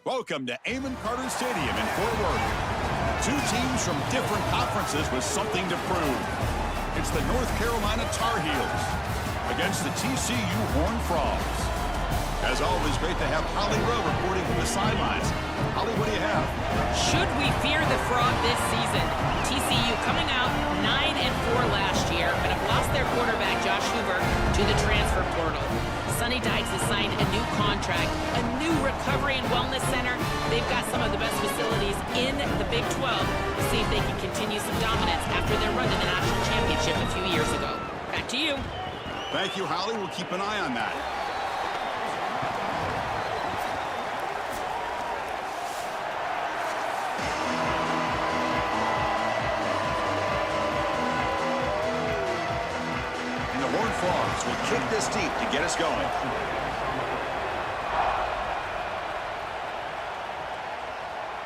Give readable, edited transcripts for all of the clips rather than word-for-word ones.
Welcome to Amon Carter Stadium in Fort Worth. Two teams from different conferences with something to prove. It's the North Carolina Tar Heels against the TCU Horned Frogs. As always, great to have Holly Rowe reporting from the sidelines. Holly, what do you have? Should we fear the Frog this season? TCU coming out 9-4 last year, but have lost their quarterback, Josh Hoover, to the transfer portal. Sonny Dykes has signed a new contract, a new recovery and wellness center. They've got some of the best facilities in the Big 12 to see if they can continue some dominance after their run to the national championship a few years ago. Back to you. Thank you, Holly. We'll keep an eye on that. Frogs will kick this deep to get us going.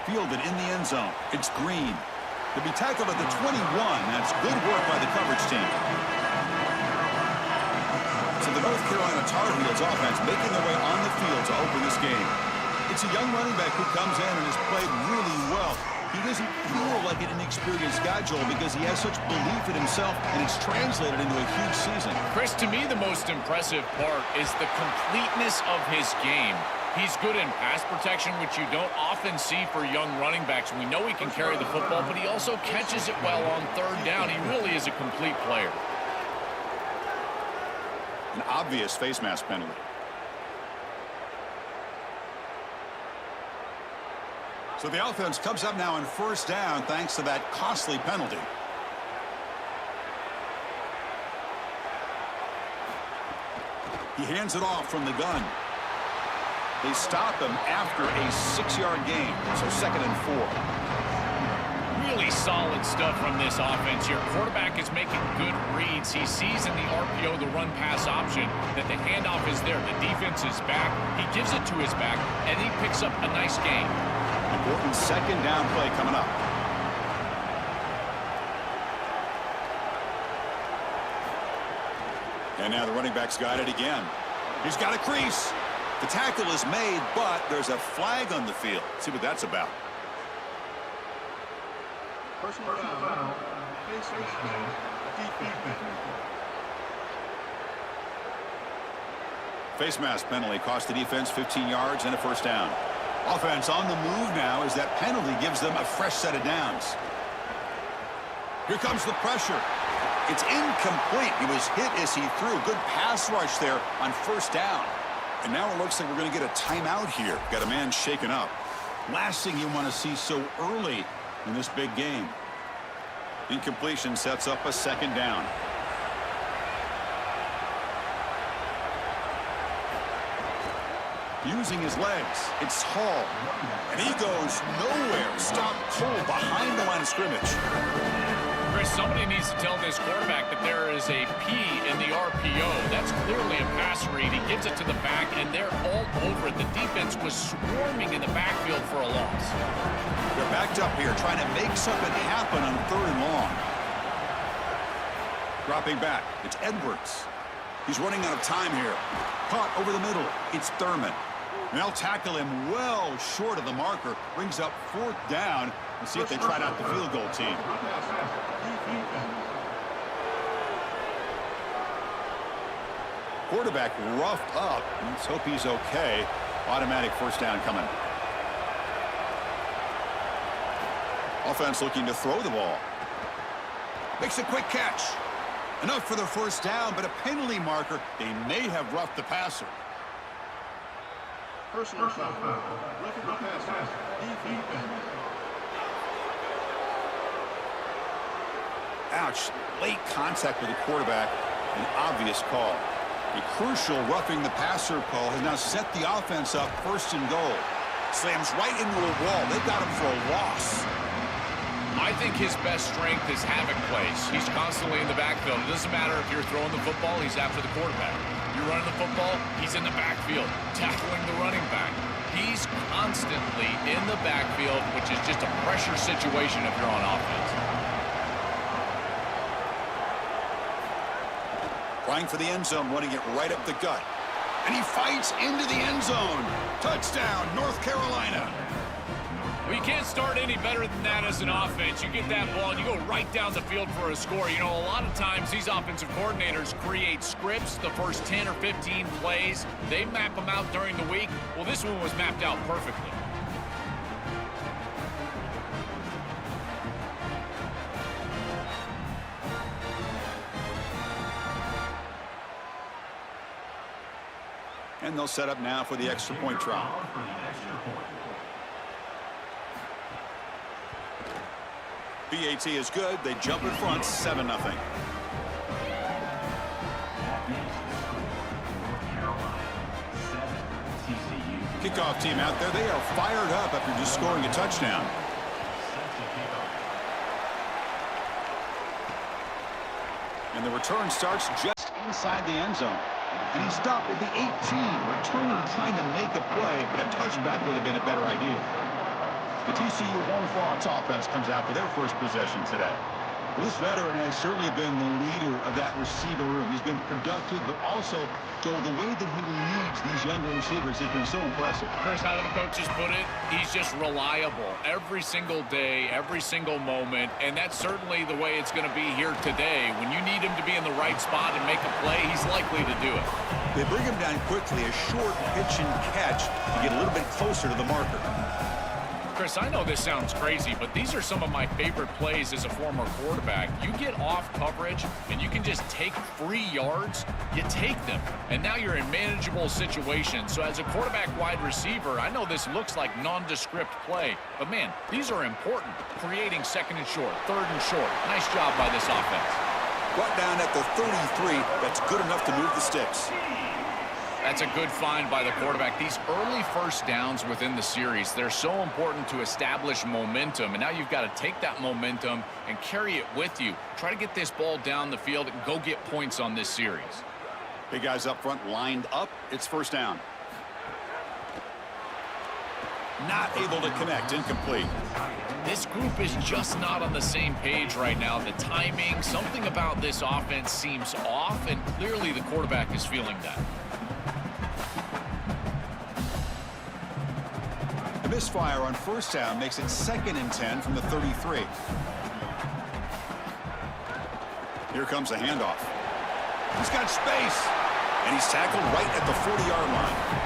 Fielded in the end zone. It's Green. To be tackled at the 21. That's good work by the coverage team. So the North Carolina Tar Heels offense making their way on the field to open this game. It's a young running back who comes in and has played really well. He doesn't feel like an inexperienced guy, Joel, because he has such belief in himself, and it's translated into a huge season. Chris, to me, the most impressive part is the completeness of his game. He's good in pass protection, which you don't often see for young running backs. We know he can carry the football, but he also catches it well on third down. He really is a complete player. An obvious face mask penalty. So the offense comes up now on first down thanks to that costly penalty. He hands it off from the gun. They stop him after a 6-yard gain, so 2nd and 4. Really solid stuff from this offense here. Quarterback is making good reads. He sees in the RPO the run-pass option that the handoff is there. The defense is back. He gives it to his back, and he picks up a nice gain. Important 2nd down play coming up. And now the running back's got it again. He's got a crease. The tackle is made, but there's a flag on the field. Let's see what that's about. Personal foul. Face mask penalty cost the defense 15 yards and a first down. Offense on the move now as that penalty gives them a fresh set of downs. Here comes the pressure. It's incomplete. He was hit as he threw. Good pass rush there on first down. And now it looks like we're going to get a timeout here. Got a man shaken up. Last thing you want to see so early in this big game. Incompletion sets up a 2nd down. Using his legs, it's Hall. And he goes nowhere. Stop pull behind the line of scrimmage. Chris, somebody needs to tell this quarterback that there is a P in the RPO. That's clearly a pass read. He gets it to the back, and they're all over it. The defense was swarming in the backfield for a loss. They're backed up here, trying to make something happen on 3rd and long. Dropping back, it's Edwards. He's running out of time here. Caught over the middle, it's Thurman. And they'll tackle him well short of the marker. Brings up 4th down. Let's see if they try out the field goal team. Quarterback roughed up. Let's hope he's okay. Automatic first down coming. Offense looking to throw the ball. Makes a quick catch. Enough for the first down, but a penalty marker. They may have roughed the passer. Personal foul. Roughing the passer. Ouch. Late contact with the quarterback. An obvious call. A crucial roughing the passer call has now set the offense up 1st and goal. Slams right into a wall. They've got him for a loss. I think his best strength is havoc plays. He's constantly in the backfield. It doesn't matter if you're throwing the football, he's after the quarterback. You're running the football, he's in the backfield, tackling the running back. He's constantly in the backfield, which is just a pressure situation if you're on offense. Trying for the end zone, running it right up the gut. And he fights into the end zone. Touchdown, North Carolina. Well, you can't start any better than that as an offense. You get that ball, and you go right down the field for a score. You know, a lot of times these offensive coordinators create scripts, the first 10 or 15 plays. They map them out during the week. Well, this one was mapped out perfectly. And they'll set up now for the extra point try. BAT is good. They jump in front, 7-0. Kickoff team out there. They are fired up after just scoring a touchdown. And the return starts just inside the end zone. And he stopped at the 18, returning, trying to make a play, but a touchback would have been a better idea. The TCU Horned Frogs offense comes out for their first possession today. This veteran has certainly been the leader of that receiver room. He's been productive, but also, Joel, the way that he leads these younger receivers has been so impressive. Chris, how do the coaches put it? He's just reliable every single day, every single moment, and that's certainly the way it's going to be here today. When you need him to be in the right spot and make a play, he's likely to do it. They bring him down quickly, a short pitch and catch to get a little bit closer to the marker. Chris, I know this sounds crazy, but these are some of my favorite plays as a former quarterback. You get off coverage, and you can just take free yards. You take them, and now you're in manageable situations. So as a quarterback wide receiver, I know this looks like nondescript play, but, man, these are important. Creating second and short, third and short. Nice job by this offense. Brought down at the 33. That's good enough to move the sticks. That's a good find by the quarterback. These early first downs within the series, they're so important to establish momentum. And now you've got to take that momentum and carry it with you. Try to get this ball down the field and go get points on this series. Big guys up front lined up. It's first down. Not able to connect. Incomplete. This group is just not on the same page right now. The timing, something about this offense seems off, and clearly the quarterback is feeling that. Misfire on first down makes it 2nd and 10 from the 33. Here comes the handoff. He's got space, and he's tackled right at the 40-yard line.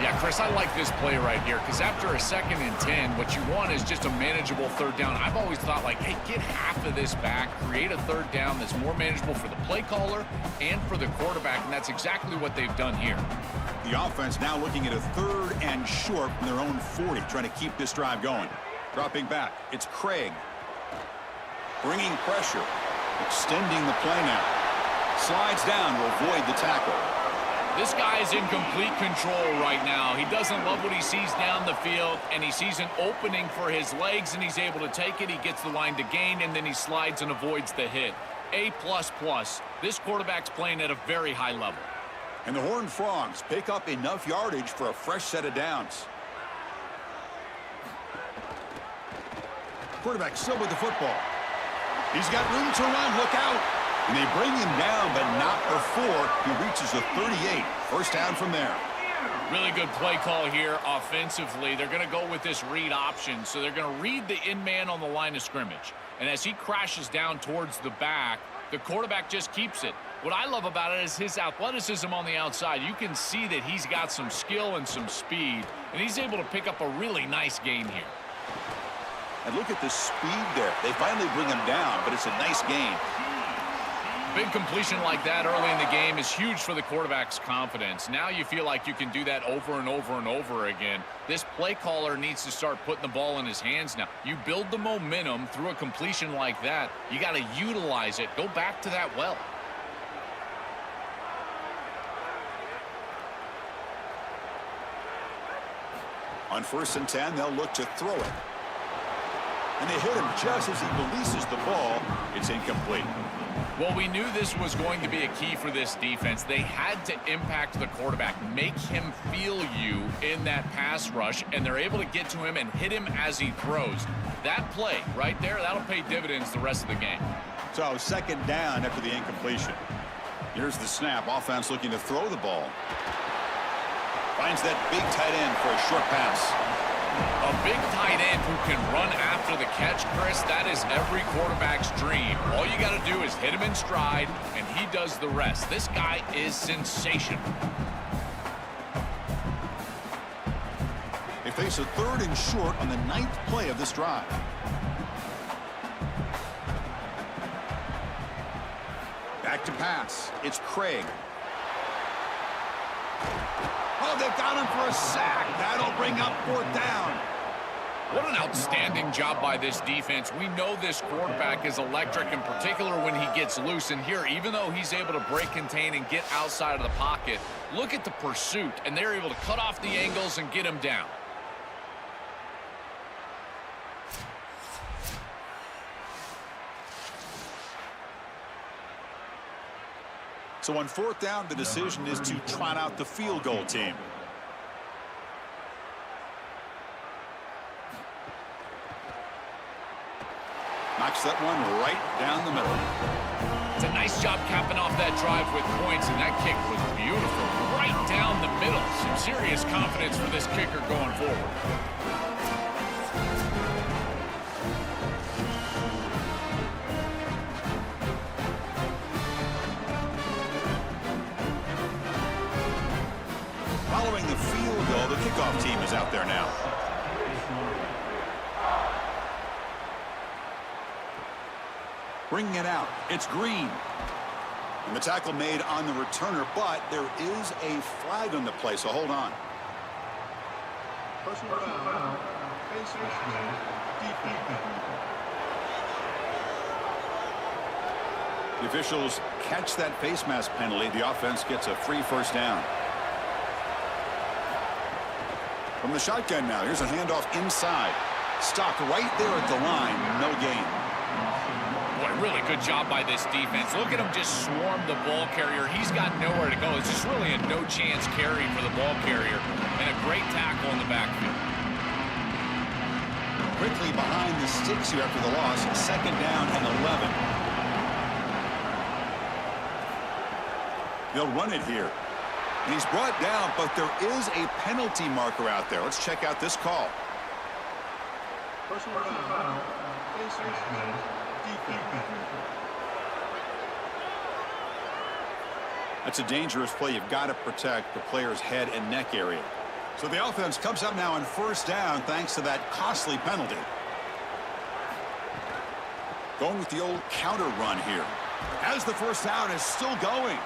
Yeah, Chris, I like this play right here because after a 2nd and 10, what you want is just a manageable third down. I've always thought, like, hey, get half of this back, create a third down that's more manageable for the play caller and for the quarterback, and that's exactly what they've done here. The offense now looking at a 3rd and short from their own 40, trying to keep this drive going. Dropping back, it's Craig. Bringing pressure, extending the play now. Slides down to avoid the tackle. This guy is in complete control right now. He doesn't love what he sees down the field, and he sees an opening for his legs, and he's able to take it. He gets the line to gain, and then he slides and avoids the hit. A++. This quarterback's playing at a very high level. And the Horned Frogs pick up enough yardage for a fresh set of downs. Quarterback still with the football. He's got room to run. Look out. And they bring him down, but not before he reaches the 38. First down from there. Really good play call here offensively. They're going to go with this read option. So they're going to read the in-man on the line of scrimmage. And as he crashes down towards the back, the quarterback just keeps it. What I love about it is his athleticism on the outside. You can see that he's got some skill and some speed, and he's able to pick up a really nice gain here. And look at the speed there. They finally bring him down, but it's a nice gain. Big completion like that early in the game is huge for the quarterback's confidence. Now you feel like you can do that over and over and over again. This play caller needs to start putting the ball in his hands now. You build the momentum through a completion like that. You got to utilize it. Go back to that well. On 1st and 10, they'll look to throw it. And they hit him just as he releases the ball. It's incomplete. Well, we knew this was going to be a key for this defense. They had to impact the quarterback, make him feel you in that pass rush, and they're able to get to him and hit him as he throws. That play right there, that'll pay dividends the rest of the game. So 2nd down after the incompletion. Here's the snap. Offense looking to throw the ball. Finds that big tight end for a short pass. A big tight end who can run after the catch, Chris, that is every quarterback's dream. All you got to do is hit him in stride, and he does the rest. This guy is sensational. They face a 3rd and short on the 9th play of this drive. Back to pass. It's Craig. Oh, they've got him for a sack. That'll bring up 4th down. What an outstanding job by this defense. We know this quarterback is electric, in particular when he gets loose. And here, even though he's able to break, contain, and get outside of the pocket, look at the pursuit, and they're able to cut off the angles and get him down. So on 4th down, the decision is to trot out the field goal team. Knocks that one right down the middle. It's a nice job capping off that drive with points, and that kick was beautiful. Right down the middle. Some serious confidence for this kicker going forward. Following the field goal, the kickoff team is out there now. Bringing it out, it's Green. And the tackle made on the returner, but there is a flag on the play, so hold on. Personal foul. Face mask. Defense. The officials catch that face mask penalty. The offense gets a free 1st down. From the shotgun now, here's a handoff inside. Stopped right there at the line, no gain. Boy, really good job by this defense. Look at him just swarm the ball carrier. He's got nowhere to go. It's just really a no-chance carry for the ball carrier. And a great tackle in the backfield. Quickly behind the sticks here after the loss. 2nd down and 11. They'll run it here. And he's brought down, but there is a penalty marker out there. Let's check out this call. Personal foul. Face mask. Defense. That's a dangerous play. You've got to protect the player's head and neck area. So the offense comes up now on 1st down thanks to that costly penalty. Going with the old counter run here. As the 1st down is still going.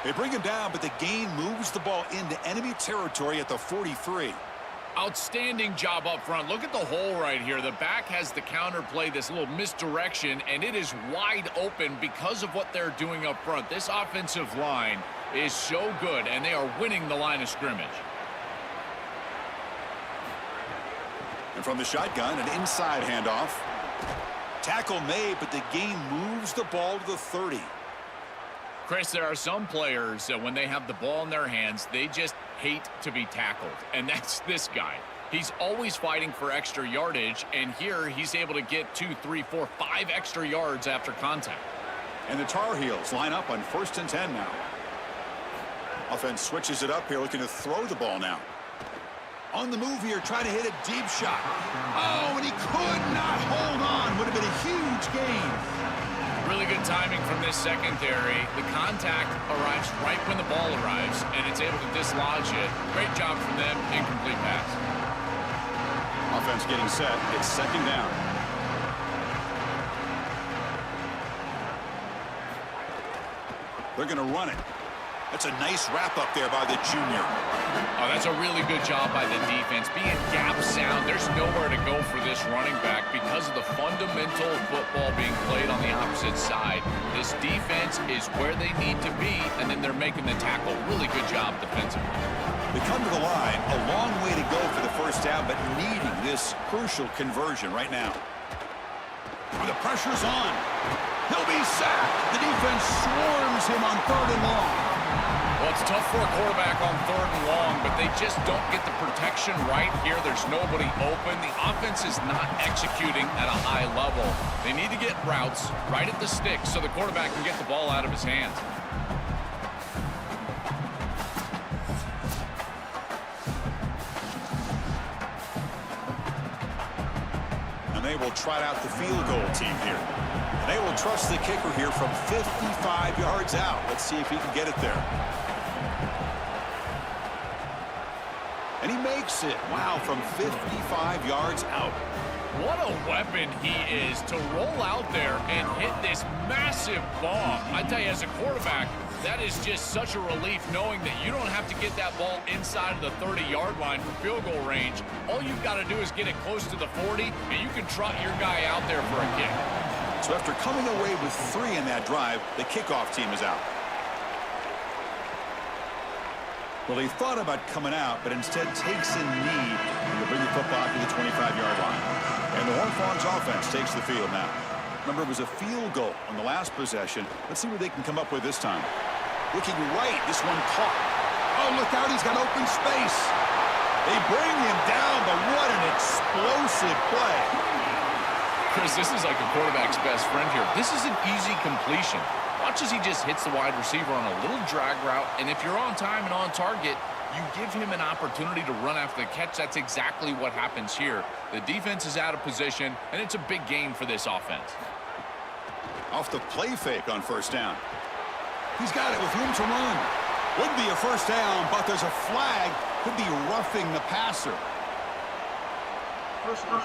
They bring him down, but the gain moves the ball into enemy territory at the 43. Outstanding job up front. Look at the hole right here. The back has the counter play, this little misdirection, and it is wide open because of what they're doing up front. This offensive line is so good, and they are winning the line of scrimmage. And from the shotgun, an inside handoff. Tackle made, but the gain moves the ball to the 30. Chris, there are some players that when they have the ball in their hands, they just hate to be tackled. And that's this guy. He's always fighting for extra yardage, and here he's able to get 2, 3, 4, 5 extra yards after contact. And the Tar Heels line up on 1st and 10 now. Offense switches it up here, looking to throw the ball now. On the move here, trying to hit a deep shot. Oh, and he could not hold on. Would have been a huge gain. Really good timing from this secondary. The contact arrives right when the ball arrives, and it's able to dislodge it. Great job from them. Incomplete pass. Offense getting set. It's 2nd down. They're going to run it. That's a nice wrap up there by the junior. Oh, that's a really good job by the defense. Being gap sound, there's nowhere to go for this running back because of the fundamental football being played on the opposite side. This defense is where they need to be, and then they're making the tackle. Really good job defensively. They come to the line, a long way to go for the 1st down, but needing this crucial conversion right now. The pressure's on. He'll be sacked. The defense swarms him on 3rd and long. Well, it's tough for a quarterback on 3rd and long, but they just don't get the protection right here. There's nobody open. The offense is not executing at a high level. They need to get routes right at the sticks so the quarterback can get the ball out of his hands. will try out the field goal team here. And they will trust the kicker here from 55 yards out. Let's see if he can get it there. And he makes it. Wow, from 55 yards out. What a weapon he is to roll out there and hit this massive bomb. I tell you, as a quarterback, that is just such a relief knowing that you don't have to get that ball inside of the 30-yard line for field goal range. All you've got to do is get it close to the 40, and you can trot your guy out there for a kick. So after coming away with 3 in that drive, the kickoff team is out. Well, he thought about coming out, but instead takes a knee to bring the football to the 25-yard line. And the Horned Frogs offense takes the field now. Remember, it was a field goal on the last possession. Let's see what they can come up with this time. Looking right, this one caught. Oh, look out, he's got open space. They bring him down, but what an explosive play. Chris, this is like a quarterback's best friend here. This is an easy completion. Watch as he just hits the wide receiver on a little drag route, and if you're on time and on target, you give him an opportunity to run after the catch. That's exactly what happens here. The defense is out of position, and it's a big gain for this offense. Off the play fake on first down. He's got it with room to run. Would be a first down, but there's a flag. Could be roughing the passer. First down.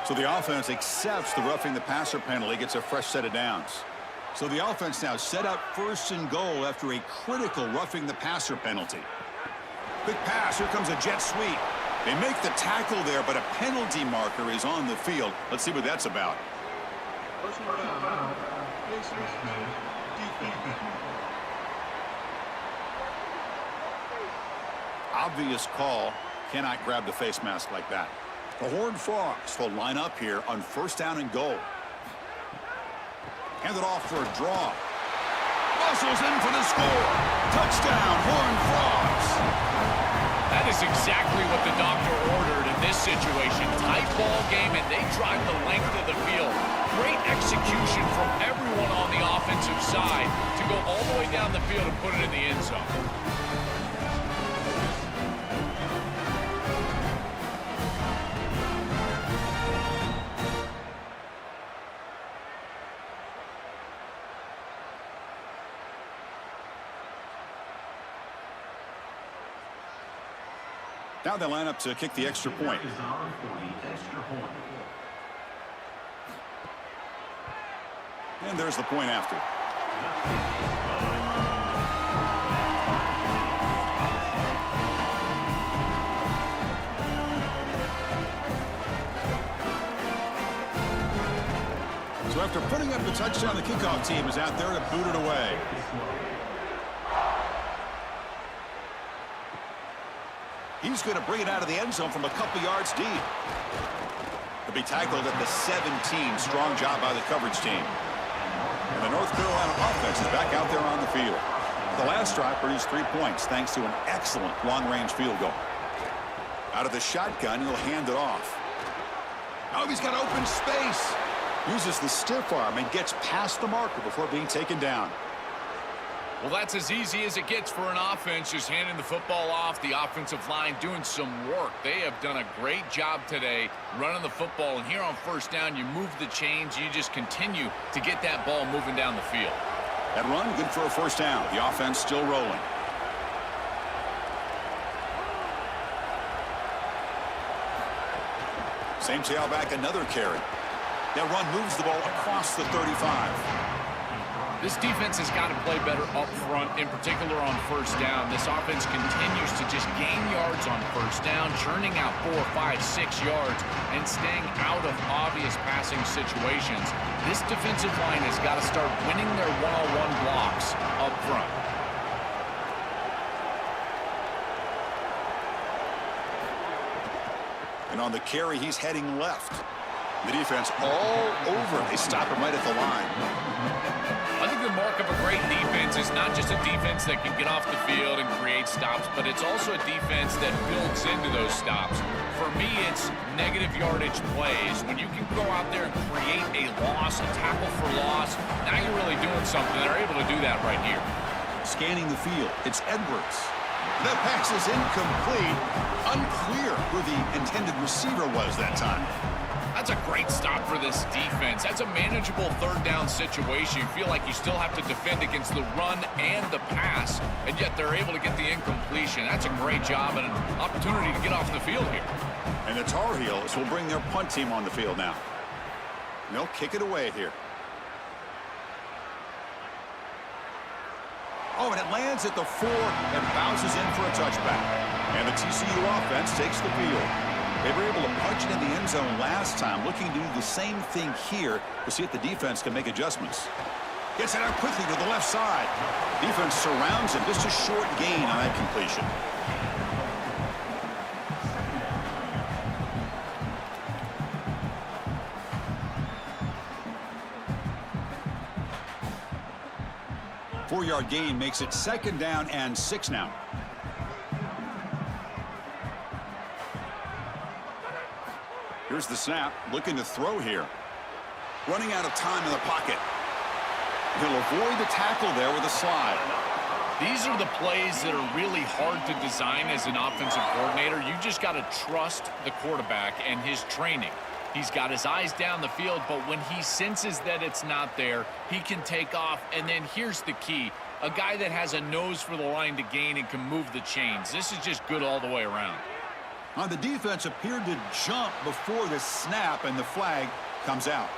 So the offense accepts the roughing the passer penalty, gets a fresh set of downs. So the offense now set up first and goal after a critical roughing the passer penalty. Quick pass, here comes a jet sweep. They make the tackle there, but a penalty marker is on the field. Let's see what that's about. First down. Obvious call. Cannot grab the face mask like that. The Horned Frogs will line up here on first down and goal. Hand it off for a draw. Muscles in for the score. Touchdown, Horned Frogs. That is exactly what the doctor ordered in this situation. Tight ball game, and they drive the length of the field. Great execution from everyone on the offensive side to go all the way down the field and put it in the end zone. Now they line up to kick the extra point. And there's the point after. So after putting up the touchdown, the kickoff team is out there to boot it away. He's going to bring it out of the end zone from a couple yards deep. He'll be tackled at the 17. Strong job by the coverage team. And the North Carolina offense is back out there on the field. The last drive produced 3 points thanks to an excellent long-range field goal. Out of the shotgun, he'll hand it off. Oh, he's got open space. Uses the stiff arm and gets past the marker before being taken down. Well, that's as easy as it gets for an offense, just handing the football off. The offensive line doing some work. They have done a great job today running the football. And here on first down, you move the chains. You just continue to get that ball moving down the field. That run, good for a first down. The offense still rolling. Same tailback, another carry. That run moves the ball across the 35. This defense has got to play better up front, in particular on first down. This offense continues to just gain yards on first down, churning out 4, 5, 6 yards, and staying out of obvious passing situations. This defensive line has got to start winning their one-on-one blocks up front. And on the carry, he's heading left. The defense all over. They stop him right at the line. I think the mark of a great defense is not just a defense that can get off the field and create stops, but it's also a defense that builds into those stops. For me, it's negative yardage plays. When you can go out there and create a loss, a tackle for loss, now you're really doing something. They're able to do that right here. Scanning the field, it's Edwards. The pass is incomplete. Unclear who the intended receiver was that time. That's a great stop for this defense. That's a manageable third down situation. You feel like you still have to defend against the run and the pass, and yet they're able to get the incompletion. That's a great job and an opportunity to get off the field here. And the Tar Heels will bring their punt team on the field now. And they'll kick it away here. Oh, and it lands at the 4 and bounces in for a touchback. And the TCU offense takes the field. They were able to punch it in the end zone last time, looking to do the same thing here to see if the defense can make adjustments. Gets it out quickly to the left side. Defense surrounds him. Just a short gain on that completion. Four-yard gain makes it 2nd down and 6 now. Here's the snap, looking to throw here. Running out of time in the pocket. He'll avoid the tackle there with a slide. These are the plays that are really hard to design as an offensive coordinator. You just got to trust the quarterback and his training. He's got his eyes down the field, but when he senses that it's not there, he can take off. And then here's the key. A guy that has a nose for the line to gain and can move the chains. This is just good all the way around. The defense appeared to jump before the snap, and the flag comes out.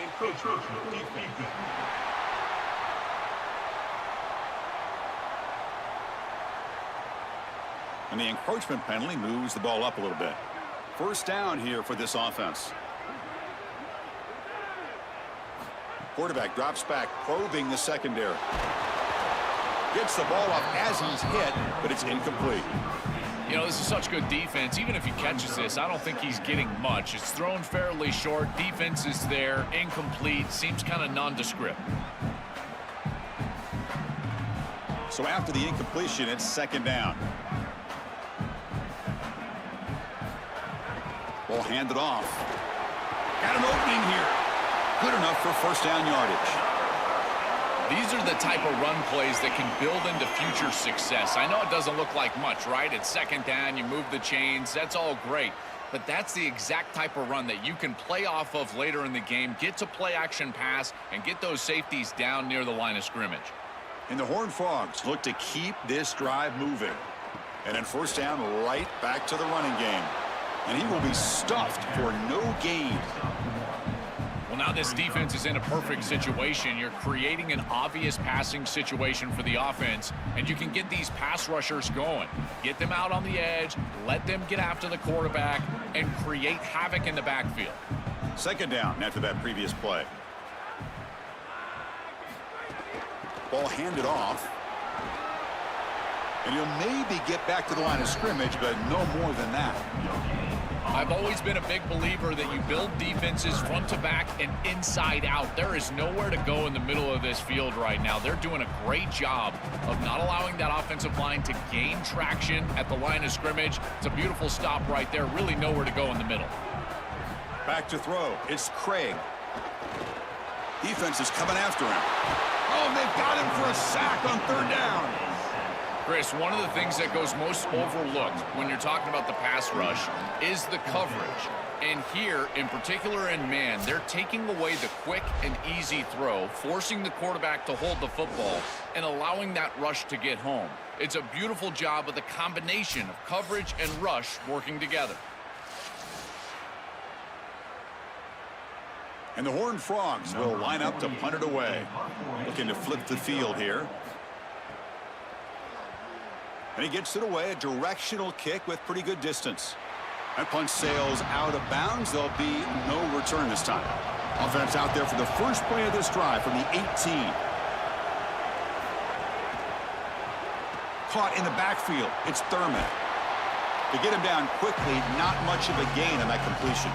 Encroachment, defense. And the encroachment penalty moves the ball up a little bit. 1st down here for this offense. Quarterback drops back, probing the secondary. Gets the ball off as he's hit, but it's incomplete. You know, this is such good defense. Even if he catches this, I don't think he's getting much. It's thrown fairly short. Defense is there. Incomplete. Seems kind of nondescript. So after the incompletion, it's 2nd down. Ball handed off. Got an opening here. Good enough for 1st down yardage. These are the type of run plays that can build into future success. I know it doesn't look like much, right? It's 2nd down, you move the chains, that's all great. But that's the exact type of run that you can play off of later in the game, get to play action pass, and get those safeties down near the line of scrimmage. And the Horned Frogs look to keep this drive moving. And then 1st down, right back to the running game. And he will be stuffed for no gain. Well, now this defense is in a perfect situation. You're creating an obvious passing situation for the offense, and you can get these pass rushers going. Get them out on the edge, let them get after the quarterback, and create havoc in the backfield. 2nd down after that previous play. Ball handed off. And he'll maybe get back to the line of scrimmage, but no more than that. I've always been a big believer that you build defenses front to back and inside out. There is nowhere to go in the middle of this field right now. They're doing a great job of not allowing that offensive line to gain traction at the line of scrimmage. It's a beautiful stop right there. Really nowhere to go in the middle. Back to throw. It's Craig. Defense is coming after him. Oh, and they've got him for a sack on 3rd down. Chris, one of the things that goes most overlooked when you're talking about the pass rush is the coverage. And here, in particular in man, they're taking away the quick and easy throw, forcing the quarterback to hold the football, and allowing that rush to get home. It's a beautiful job of the combination of coverage and rush working together. And the Horned Frogs will line up to punt it away. Looking to flip the field here. And he gets it away, a directional kick with pretty good distance. That punt sails out of bounds. There'll be no return this time. Offense out there for the first play of this drive from the 18. Caught in the backfield. It's Thurman. To get him down quickly, not much of a gain on that completion.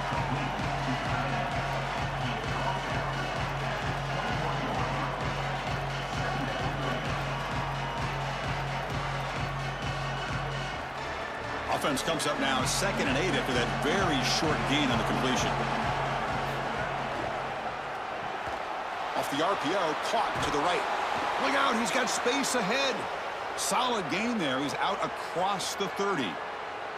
Offense comes up now 2nd and 8 after that very short gain on the completion. Off the RPO, caught to the right. Look out, he's got space ahead. Solid gain there. He's out across the 30.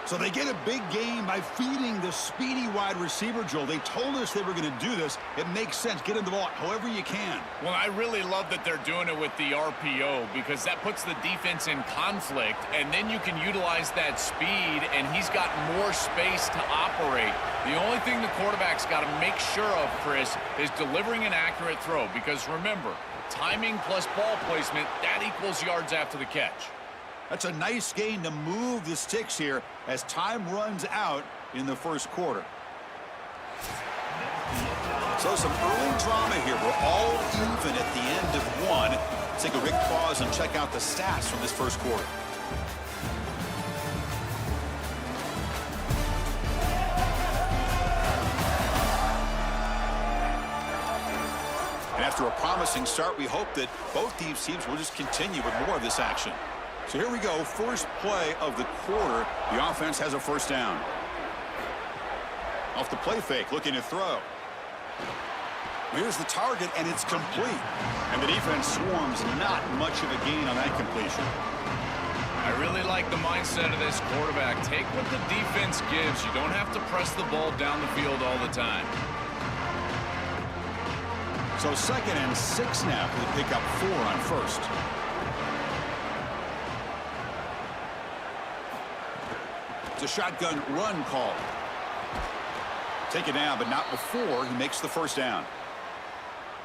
So they get a big gain by feeding the speedy wide receiver, Joel. They told us they were going to do this. It makes sense. Get him the ball however you can. Well, I really love that they're doing it with the RPO because that puts the defense in conflict, and then you can utilize that speed, and he's got more space to operate. The only thing the quarterback's got to make sure of, Chris, is delivering an accurate throw because, remember, timing plus ball placement, that equals yards after the catch. That's a nice gain to move the sticks here as time runs out in the first quarter. So some early drama here. We're all even at the end of one. Let's take a quick pause and check out the stats from this first quarter. And after a promising start, we hope that both these teams will just continue with more of this action. So here we go, first play of the quarter. The offense has a first down. Off the play fake, looking to throw. Here's the target, and it's complete. And the defense swarms, not much of a gain on that completion. I really like the mindset of this quarterback. Take what the defense gives. You don't have to press the ball down the field all the time. So 2nd and 6 now. They pick up 4 on first. It's a shotgun run call. Take it down, but not before he makes the first down.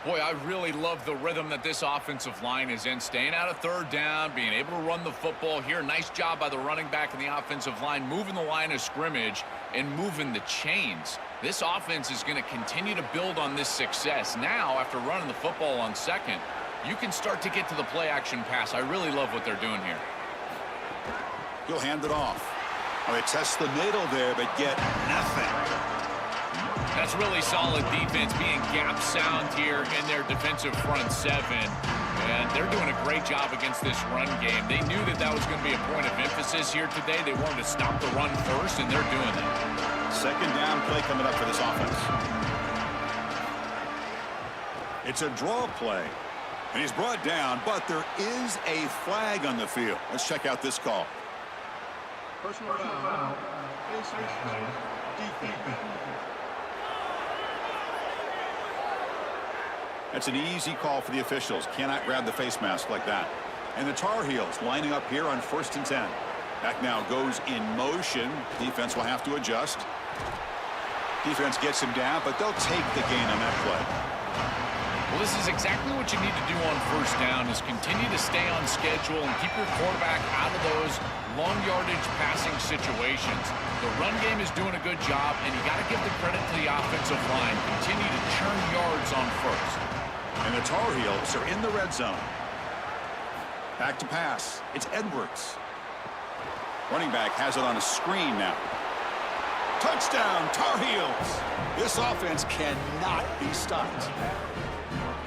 Boy, I really love the rhythm that this offensive line is in. Staying out of 3rd down, being able to run the football here. Nice job by the running back and the offensive line, moving the line of scrimmage and moving the chains. This offense is going to continue to build on this success. Now, after running the football on 2nd, you can start to get to the play-action pass. I really love what they're doing here. He'll hand it off. Well, they test the middle there, but get nothing. That's really solid defense, being gap sound here in their defensive front 7. And they're doing a great job against this run game. They knew that that was going to be a point of emphasis here today. They wanted to stop the run first, and they're doing that. 2nd down play coming up for this offense. It's a draw play. And he's brought down, but there is a flag on the field. Let's check out this call. Personal foul. Defense. That's an easy call for the officials. Cannot grab the face mask like that. And the Tar Heels lining up here on 1st and 10. Back now goes in motion. Defense will have to adjust. Defense gets him down, but they'll take the gain on that play. Well, this is exactly what you need to do on 1st down is continue to stay on schedule and keep your quarterback out of those long yardage passing situations. The run game is doing a good job, and you got to give the credit to the offensive line. Continue to churn yards on 1st. And the Tar Heels are in the red zone. Back to pass. It's Edwards. Running back has it on a screen now. Touchdown, Tar Heels. This offense cannot be stopped.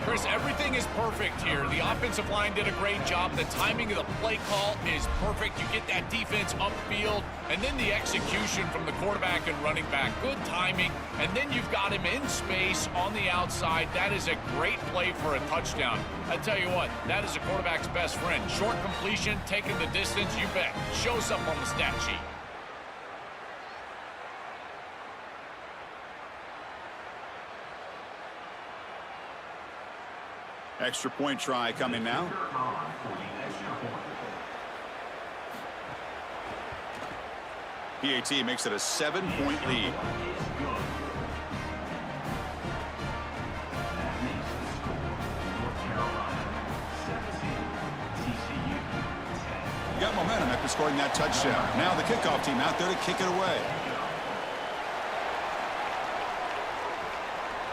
Chris, everything is perfect here. The offensive line did a great job. The timing of the play call is perfect. You get that defense upfield, and then the execution from the quarterback and running back. Good timing, and then you've got him in space on the outside. That is a great play for a touchdown. I tell you what, that is a quarterback's best friend. Short completion, taking the distance, you bet. Shows up on the stat sheet. Extra point try coming now. PAT makes it a 7-point lead. You got momentum after scoring that touchdown. Now the kickoff team out there to kick it away.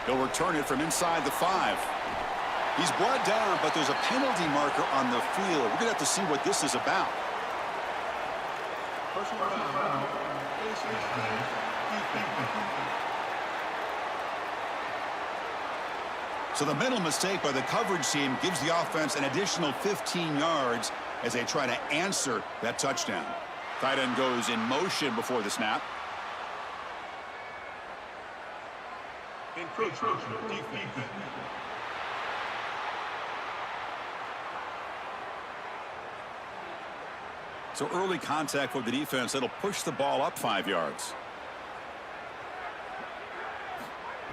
He'll return it from inside the 5. He's brought down, but there's a penalty marker on the field. We're going to have to see what this is about. Personal foul. So the mental mistake by the coverage team gives the offense an additional 15 yards as they try to answer that touchdown. Tight end goes in motion before the snap. Encroachment. Defense. So early contact with the defense, that'll push the ball up 5 yards.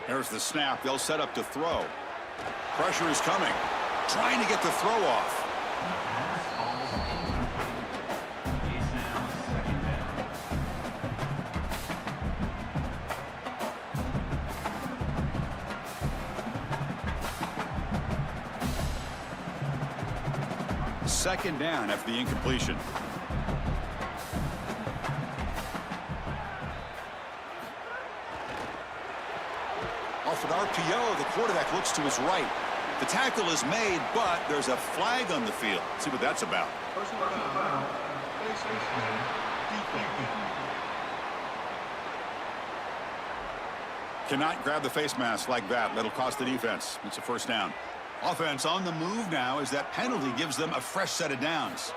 There's the snap. They'll set up to throw. Pressure is coming. Trying to get the throw off. Second down after the incompletion. Off an RPO, the quarterback looks to his right. The tackle is made, but there's a flag on the field. Let's see what that's about. Personal foul. Defense. Cannot grab the face mask like that. That'll cost the defense. It's a first down. Offense on the move now as that penalty gives them a fresh set of downs.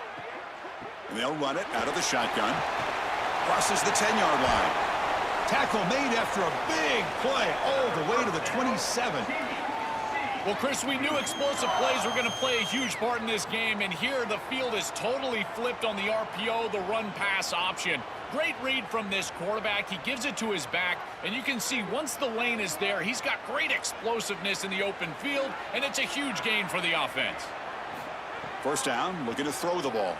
And they'll run it out of the shotgun. Crosses the 10-yard line. Tackle made after a big play all the way to the 27. Well, Chris, we knew explosive plays were going to play a huge part in this game, and here the field is totally flipped on the RPO, the run-pass option. Great read from this quarterback. He gives it to his back, and you can see once the lane is there, he's got great explosiveness in the open field, and it's a huge gain for the offense. First down, looking to throw the ball.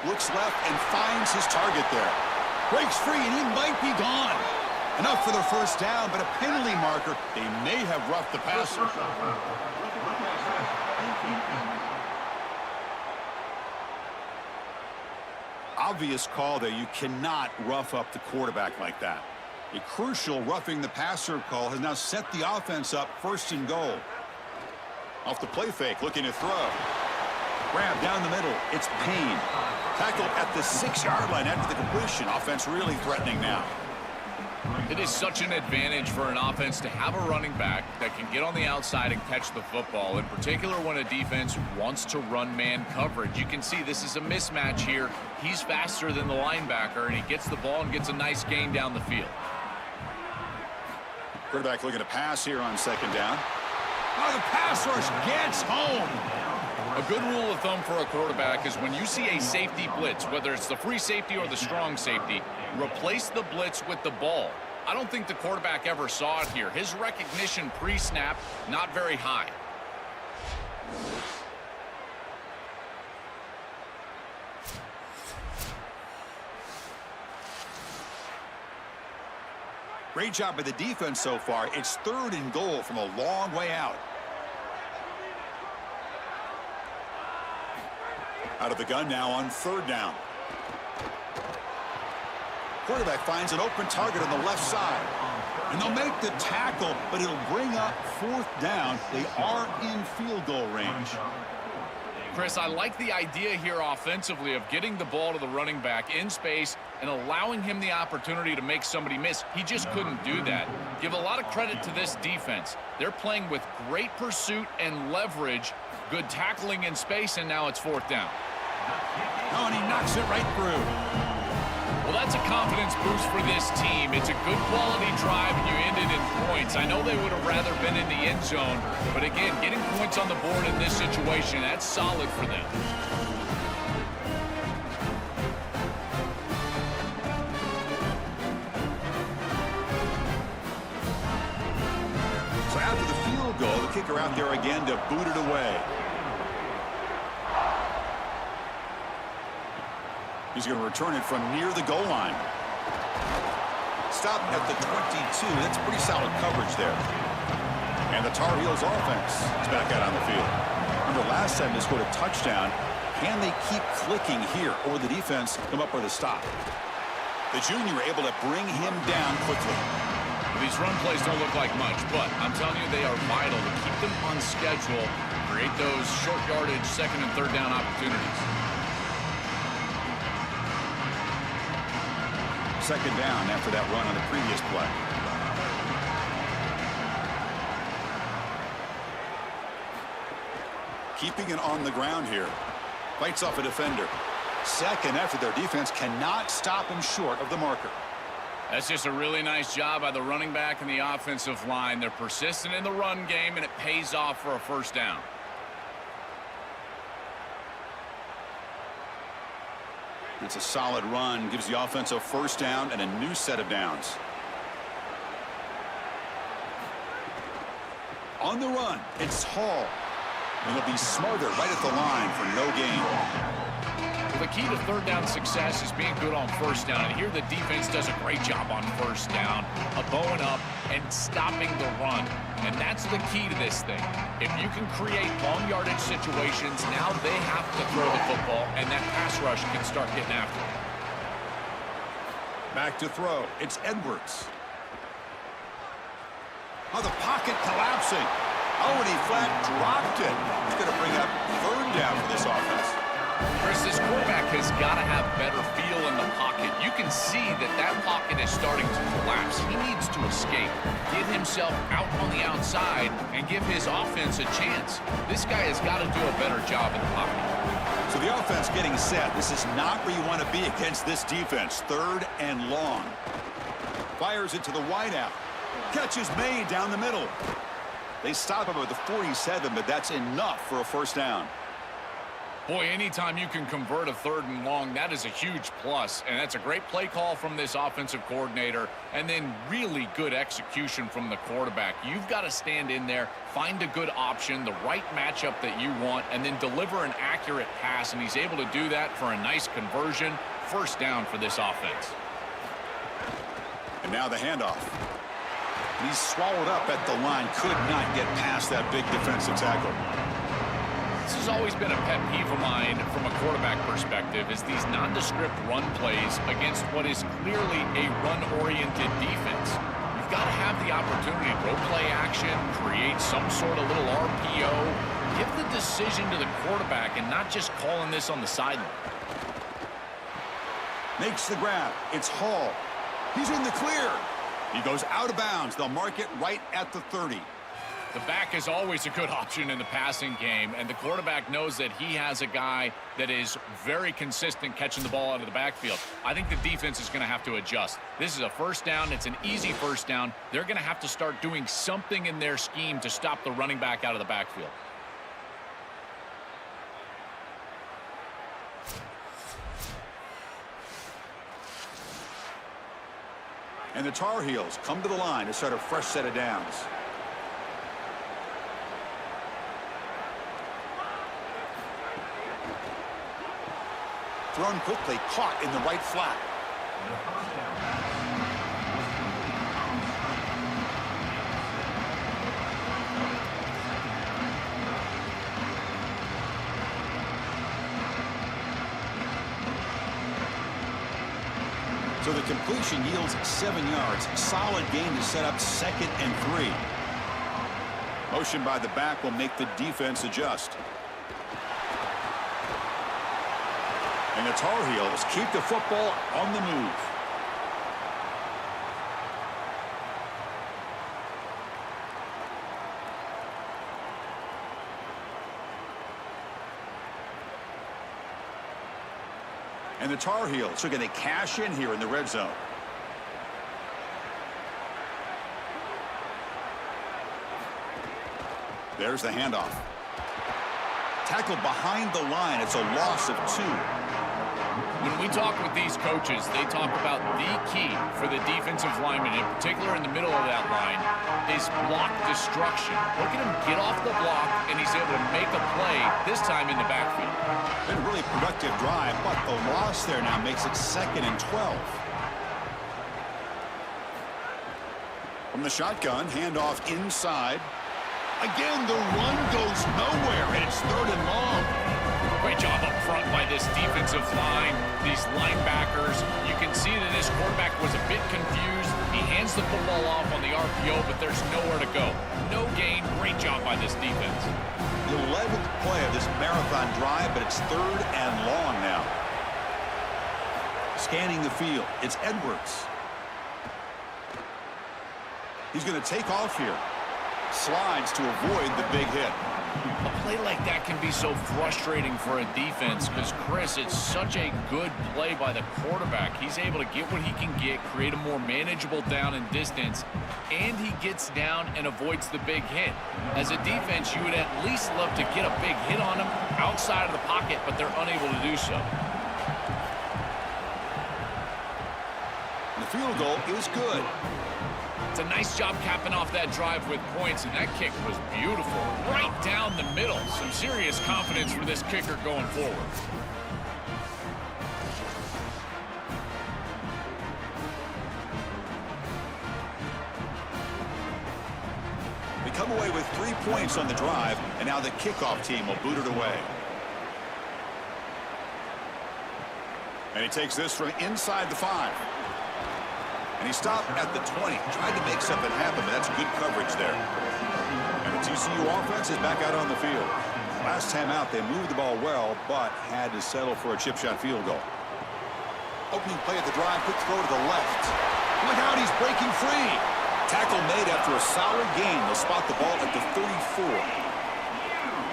Looks left and finds his target there. Breaks free, and he might be gone. Enough for the first down, but a penalty marker. They may have roughed the passer. Obvious call there. You cannot rough up the quarterback like that. A crucial roughing the passer call has now set the offense up first and goal. Off the play fake, looking to throw. Grab down the middle. It's Payne. Tackled at the 6-yard line after the completion. Offense really threatening now. It is such an advantage for an offense to have a running back that can get on the outside and catch the football, in particular when a defense wants to run man coverage. You can see this is a mismatch here. He's faster than the linebacker, and he gets the ball and gets a nice gain down the field. Quarterback looking to pass here on second down. Oh, the pass rush gets home. A good rule of thumb for a quarterback is when you see a safety blitz, whether it's the free safety or the strong safety, replace the blitz with the ball. I don't think the quarterback ever saw it here. His recognition pre-snap, not very high. Great job by the defense so far. It's third and goal from a long way out. Out of the gun now on third down. Quarterback finds an open target on the left side. And they'll make the tackle, but it'll bring up fourth down. They are in field goal range. Chris, I like the idea here offensively of getting the ball to the running back in space and allowing him the opportunity to make somebody miss. He just couldn't do that. Give a lot of credit to this defense. They're playing with great pursuit and leverage, good tackling in space, and now it's fourth down. Oh, and he knocks it right through. Well, that's a confidence boost for this team. It's a good quality drive, and you end it in points. I know they would have rather been in the end zone, but again, getting points on the board in this situation, that's solid for them. So after the field goal, the kicker out there again to boot it away. He's going to return it from near the goal line. Stopped at the 22. That's pretty solid coverage there. And the Tar Heels offense is back out on the field. Remember, last time they scored a touchdown. Can they keep clicking here, or the defense come up with a stop? The junior able to bring him down quickly. These run plays don't look like much, but I'm telling you, they are vital to keep them on schedule, create those short yardage second and third down opportunities. Second down after that run on the previous play. Keeping it on the ground here. Fights off a defender. Second after their defense cannot stop him short of the marker. That's just a really nice job by the running back and the offensive line. They're persistent in the run game, and it pays off for a first down. It's a solid run, gives the offense a first down and a new set of downs. On the run, it's Hall. And he'll be smarter right at the line for no gain. Well, the key to third down success is being good on first down. And here the defense does a great job on first down, bowing up and stopping the run. And that's the key to this thing. If you can create long yardage situations, now they have to throw the football, and that pass rush can start getting after it. Back to throw. It's Edwards. Oh, the pocket collapsing. Oh, and he flat dropped it. It's going to bring up third down for this offense. Chris, this quarterback has got to have better feel in the pocket. You can see that that pocket is starting to collapse. He needs to escape, get himself out on the outside, and give his offense a chance. This guy has got to do a better job in the pocket. So the offense getting set. This is not where you want to be against this defense. Third and long. Fires it to the wideout. Catch is made down the middle. They stop him at the 47, but that's enough for a first down. Boy, anytime you can convert a third and long, that is a huge plus. And that's a great play call from this offensive coordinator. And then really good execution from the quarterback. You've got to stand in there, find a good option, the right matchup that you want, and then deliver an accurate pass. And he's able to do that for a nice conversion. First down for this offense. And now the handoff. He's swallowed up at the line. Could not get past that big defensive tackle. This has always been a pet peeve of mine from a quarterback perspective, is these nondescript run plays against what is clearly a run-oriented defense. You've got to have the opportunity to go play action, create some sort of little RPO, give the decision to the quarterback and not just calling this on the sideline. Makes the grab. It's Hall. He's in the clear. He goes out of bounds. They'll mark it right at the 30. The back is always a good option in the passing game, and the quarterback knows that he has a guy that is very consistent catching the ball out of the backfield. I think the defense is going to have to adjust. This is a first down. It's an easy first down. They're going to have to start doing something in their scheme to stop the running back out of the backfield. And the Tar Heels come to the line to start a fresh set of downs. Thrown quickly, caught in the right flat. So the completion yields 7 yards. Solid gain to set up 2nd and 3. Motion by the back will make the defense adjust. And the Tar Heels keep the football on the move. And the Tar Heels are going to cash in here in the red zone. There's the handoff. Tackled behind the line. It's a loss of 2. When we talk with these coaches, they talk about the key for the defensive lineman, in particular in the middle of that line, is block destruction. Look at him get off the block, and he's able to make a play, this time in the backfield. Been a really productive drive, but the loss there now makes it 2nd and 12. From the shotgun, handoff inside. Again, the run goes nowhere, and it's 3rd and long. Great job up front by this defensive line, these linebackers. You can see that this quarterback was a bit confused. He hands the football off on the RPO, but there's nowhere to go. No gain. Great job by this defense. The 11th play of this marathon drive, but it's 3rd and long now. Scanning the field, it's Edwards. He's going to take off here. Slides to avoid the big hit. A play like that can be so frustrating for a defense because, Chris, it's such a good play by the quarterback. He's able to get what he can get, create a more manageable down and distance, and he gets down and avoids the big hit. As a defense, you would at least love to get a big hit on him outside of the pocket, but they're unable to do so. field goal is good. It's a nice job capping off that drive with points, and that kick was beautiful. Right down the middle. Some serious confidence for this kicker going forward. They come away with 3 points on the drive, and now the kickoff team will boot it away. And he takes this from inside the 5. And he stopped at the 20. Tried to make something happen, but that's good coverage there. And the TCU offense is back out on the field. Last time out, they moved the ball well, but had to settle for a chip shot field goal. Opening play at the drive, quick throw to the left. Look out, he's breaking free. Tackle made after a solid gain. They'll spot the ball at the 34.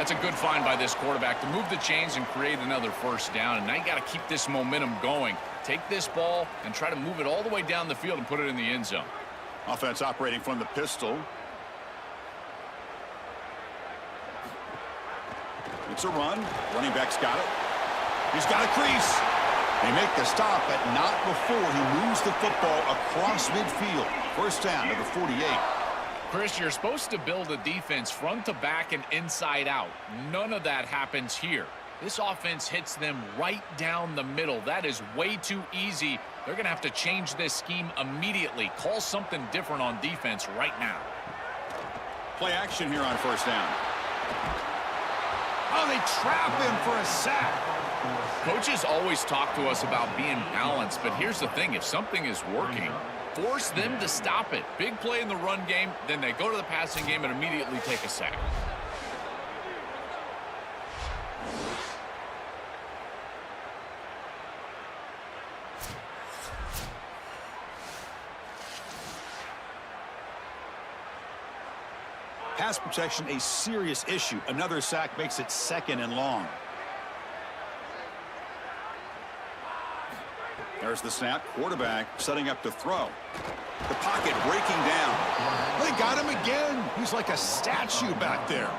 That's a good find by this quarterback to move the chains and create another first down. And now you got to keep this momentum going. Take this ball and try to move it all the way down the field and put it in the end zone. Offense operating from the pistol. It's a run. Running back's got it. He's got a crease. They make the stop, but not before he moves the football across midfield. First down to the 48. Chris, you're supposed to build a defense front to back and inside out. None of that happens here. This offense hits them right down the middle. That is way too easy. They're going to have to change this scheme immediately. Call something different on defense right now. Play action here on first down. Oh, they trap him for a sack. Coaches always talk to us about being balanced, but here's the thing. If something is working, force them to stop it. Big play in the run game, then they go to the passing game and immediately take a sack. Pass protection, a serious issue. Another sack makes it 2nd and long. There's the snap. Quarterback setting up to throw. The pocket breaking down. They got him again. He's like a statue back there.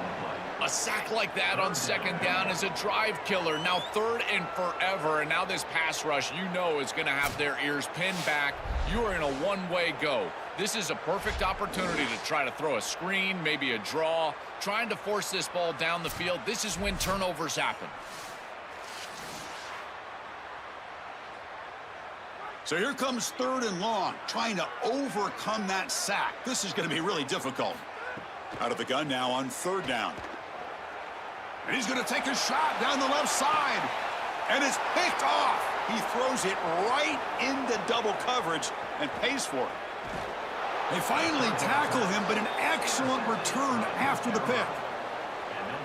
A sack like that on 2nd down is a drive killer. Now 3rd and forever, and now this pass rush, you know, is going to have their ears pinned back. You are in a one-way go. This is a perfect opportunity to try to throw a screen, maybe a draw, trying to force this ball down the field. This is when turnovers happen. So here comes 3rd and long, trying to overcome that sack. This is going to be really difficult. Out of the gun now on 3rd down. And he's going to take a shot down the left side. And it's picked off. He throws it right into double coverage and pays for it. They finally tackle him, but an excellent return after the pick.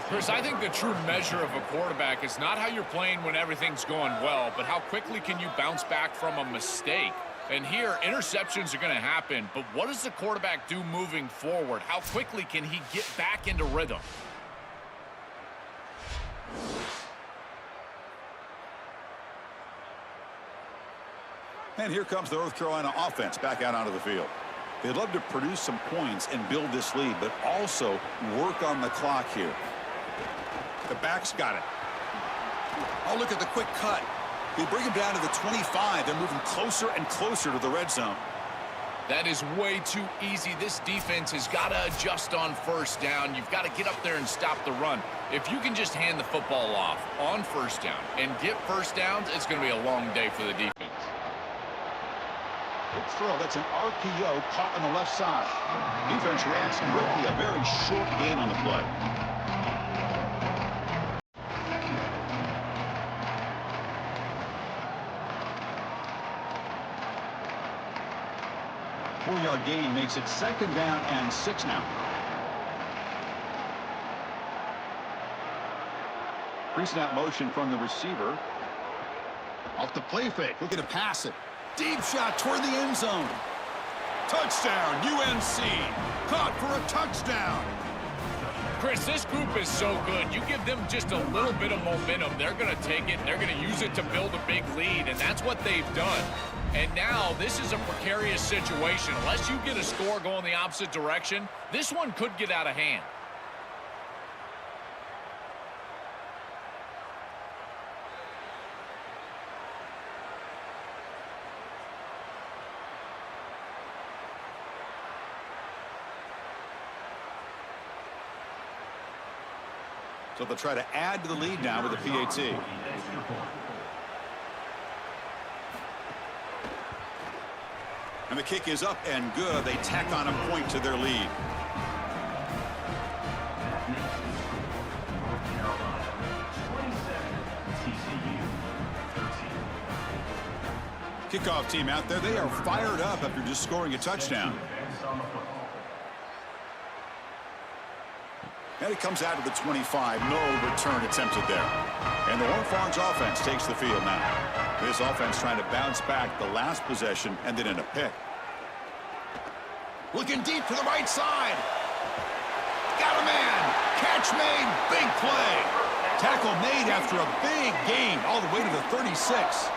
Chris, I think the true measure of a quarterback is not how you're playing when everything's going well, but how quickly can you bounce back from a mistake. And here, interceptions are going to happen, but what does the quarterback do moving forward? How quickly can he get back into rhythm? And here comes the North Carolina offense back out onto the field. They'd love to produce some points and build this lead, but also work on the clock here. The back's got it. Oh, look at the quick cut. They bring him down to the 25. They're moving closer and closer to the red zone. That is way too easy. This defense has got to adjust on 1st down. You've got to get up there and stop the run. If you can just hand the football off on 1st down and get 1st downs, it's going to be a long day for the defense. Quick throw. That's an RPO caught on the left side. Defense reacts quickly. A very short gain on the play. Four-yard gain makes it 2nd down and 6 now. Pre-snap motion from the receiver. Off the play fake. Looking to pass it. Deep shot toward the end zone. Touchdown, UNC. Caught for a touchdown. Chris, this group is so good. You give them just a little bit of momentum, they're going to take it. They're going to use it to build a big lead, and that's what they've done. And now this is a precarious situation. Unless you get a score going the opposite direction, this one could get out of hand. So they'll try to add to the lead now with a PAT. And the kick is up and good. They tack on a point to their lead. Kickoff team out there. They are fired up after just scoring a touchdown. And it comes out of the 25. No return attempted there. And the Horned offense takes the field now. This offense trying to bounce back the last possession and then in a pick. Looking deep to the right side. Got a man. Catch made. Big play. Tackle made after a big gain all the way to the 36.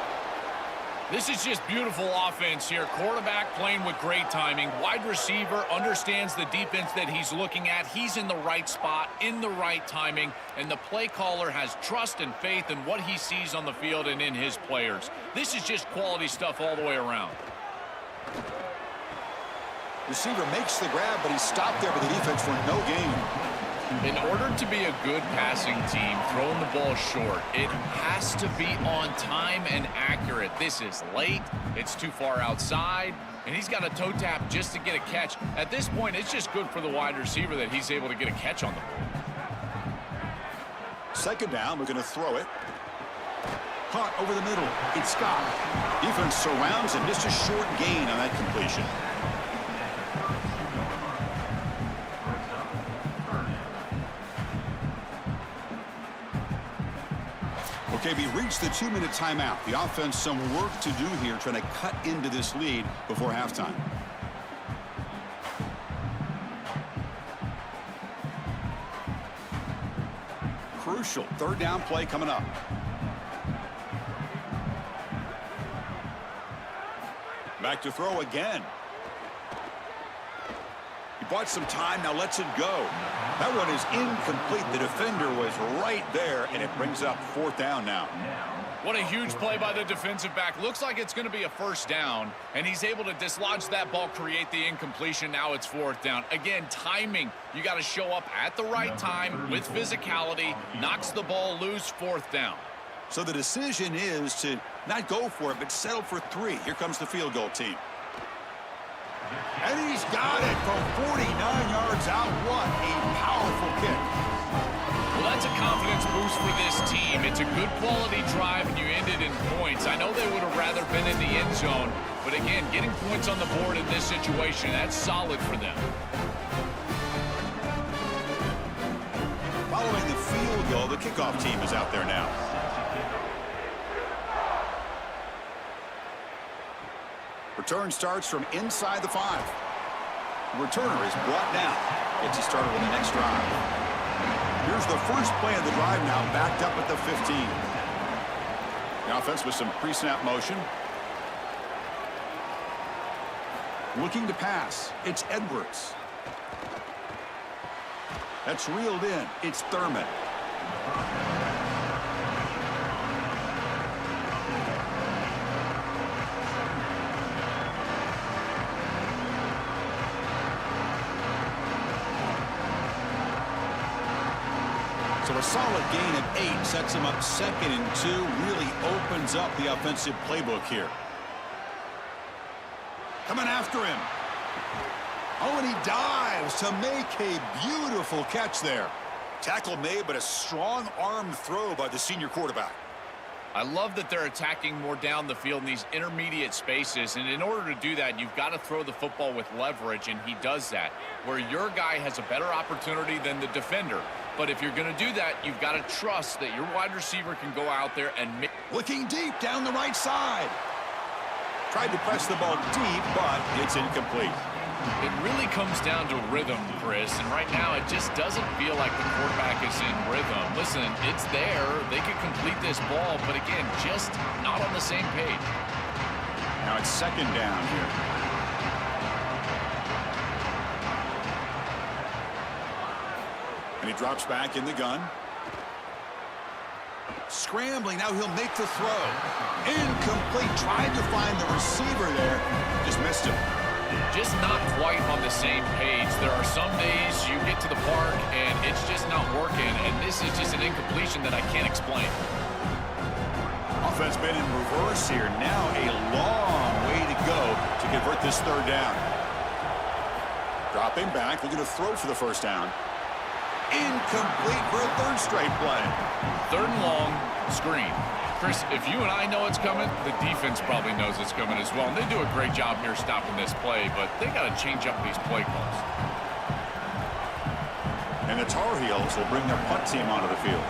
This is just beautiful offense here. Quarterback playing with great timing. Wide receiver understands the defense that he's looking at. He's in the right spot, in the right timing, and the play caller has trust and faith in what he sees on the field and in his players. This is just quality stuff all the way around. Receiver makes the grab, but he's stopped there by the defense for no gain. In order to be a good passing team, throwing the ball short, it has to be on time and accurate. This is late, it's too far outside, and he's got a toe tap just to get a catch. At this point, it's just good for the wide receiver that he's able to get a catch on the ball. Second down, we're going to throw it. Caught over the middle. It's Scott. Defense surrounds and just a short gain on that completion. Okay, we reached the 2-minute timeout. The offense some work to do here trying to cut into this lead before halftime. Crucial third down play coming up. Back to throw again. He bought some time, now lets it go. That run is incomplete. The defender was right there, and it brings up fourth down now. What a huge play by the defensive back. Looks like it's going to be a first down, and he's able to dislodge that ball, create the incompletion. Now it's fourth down. Again, timing. You got to show up at the right time with physicality. Knocks the ball loose, fourth down. So the decision is to not go for it, but settle for 3. Here comes the field goal team. And he's got it from 49 yards out. What a powerful kick. Well, that's a confidence boost for this team. It's a good quality drive, and you ended in points. I know they would have rather been in the end zone, but again, getting points on the board in this situation, that's solid for them. Following the field goal, the kickoff team is out there now. Return starts from inside the 5. The returner is brought down. Gets you started on the next drive. Here's the first play of the drive now, backed up at the 15. The offense with some pre-snap motion. Looking to pass. It's Edwards. That's reeled in. It's Thurman. So a solid gain of 8 sets him up 2nd and 2. Really opens up the offensive playbook here. Coming after him. Oh, and he dives to make a beautiful catch there. Tackle made, but a strong arm throw by the senior quarterback. I love that they're attacking more down the field in these intermediate spaces, and in order to do that, you've got to throw the football with leverage, and he does that, where your guy has a better opportunity than the defender. But if you're going to do that, you've got to trust that your wide receiver can go out there and make... Looking deep down the right side. Tried to press the ball deep, but it's incomplete. It really comes down to rhythm, Chris, and right now it just doesn't feel like the quarterback is in rhythm. Listen, it's there. They could complete this ball, but again, just not on the same page. Now it's 2nd down here. And he drops back in the gun. Scrambling, now he'll make the throw. Incomplete, tried to find the receiver there. Just missed him. just not quite on the same page. There are some days you get to the park and it's just not working, and this is just an incompletion that I can't explain. Offense been in reverse here. Now a long way to go to convert this third down. Dropping back, looking to throw for the first down. Incomplete for a third straight play. Third and long, screen. Chris, if you and I know it's coming, the defense probably knows it's coming as well. And they do a great job here stopping this play, but they got to change up these play calls. And the Tar Heels will bring their punt team onto the field.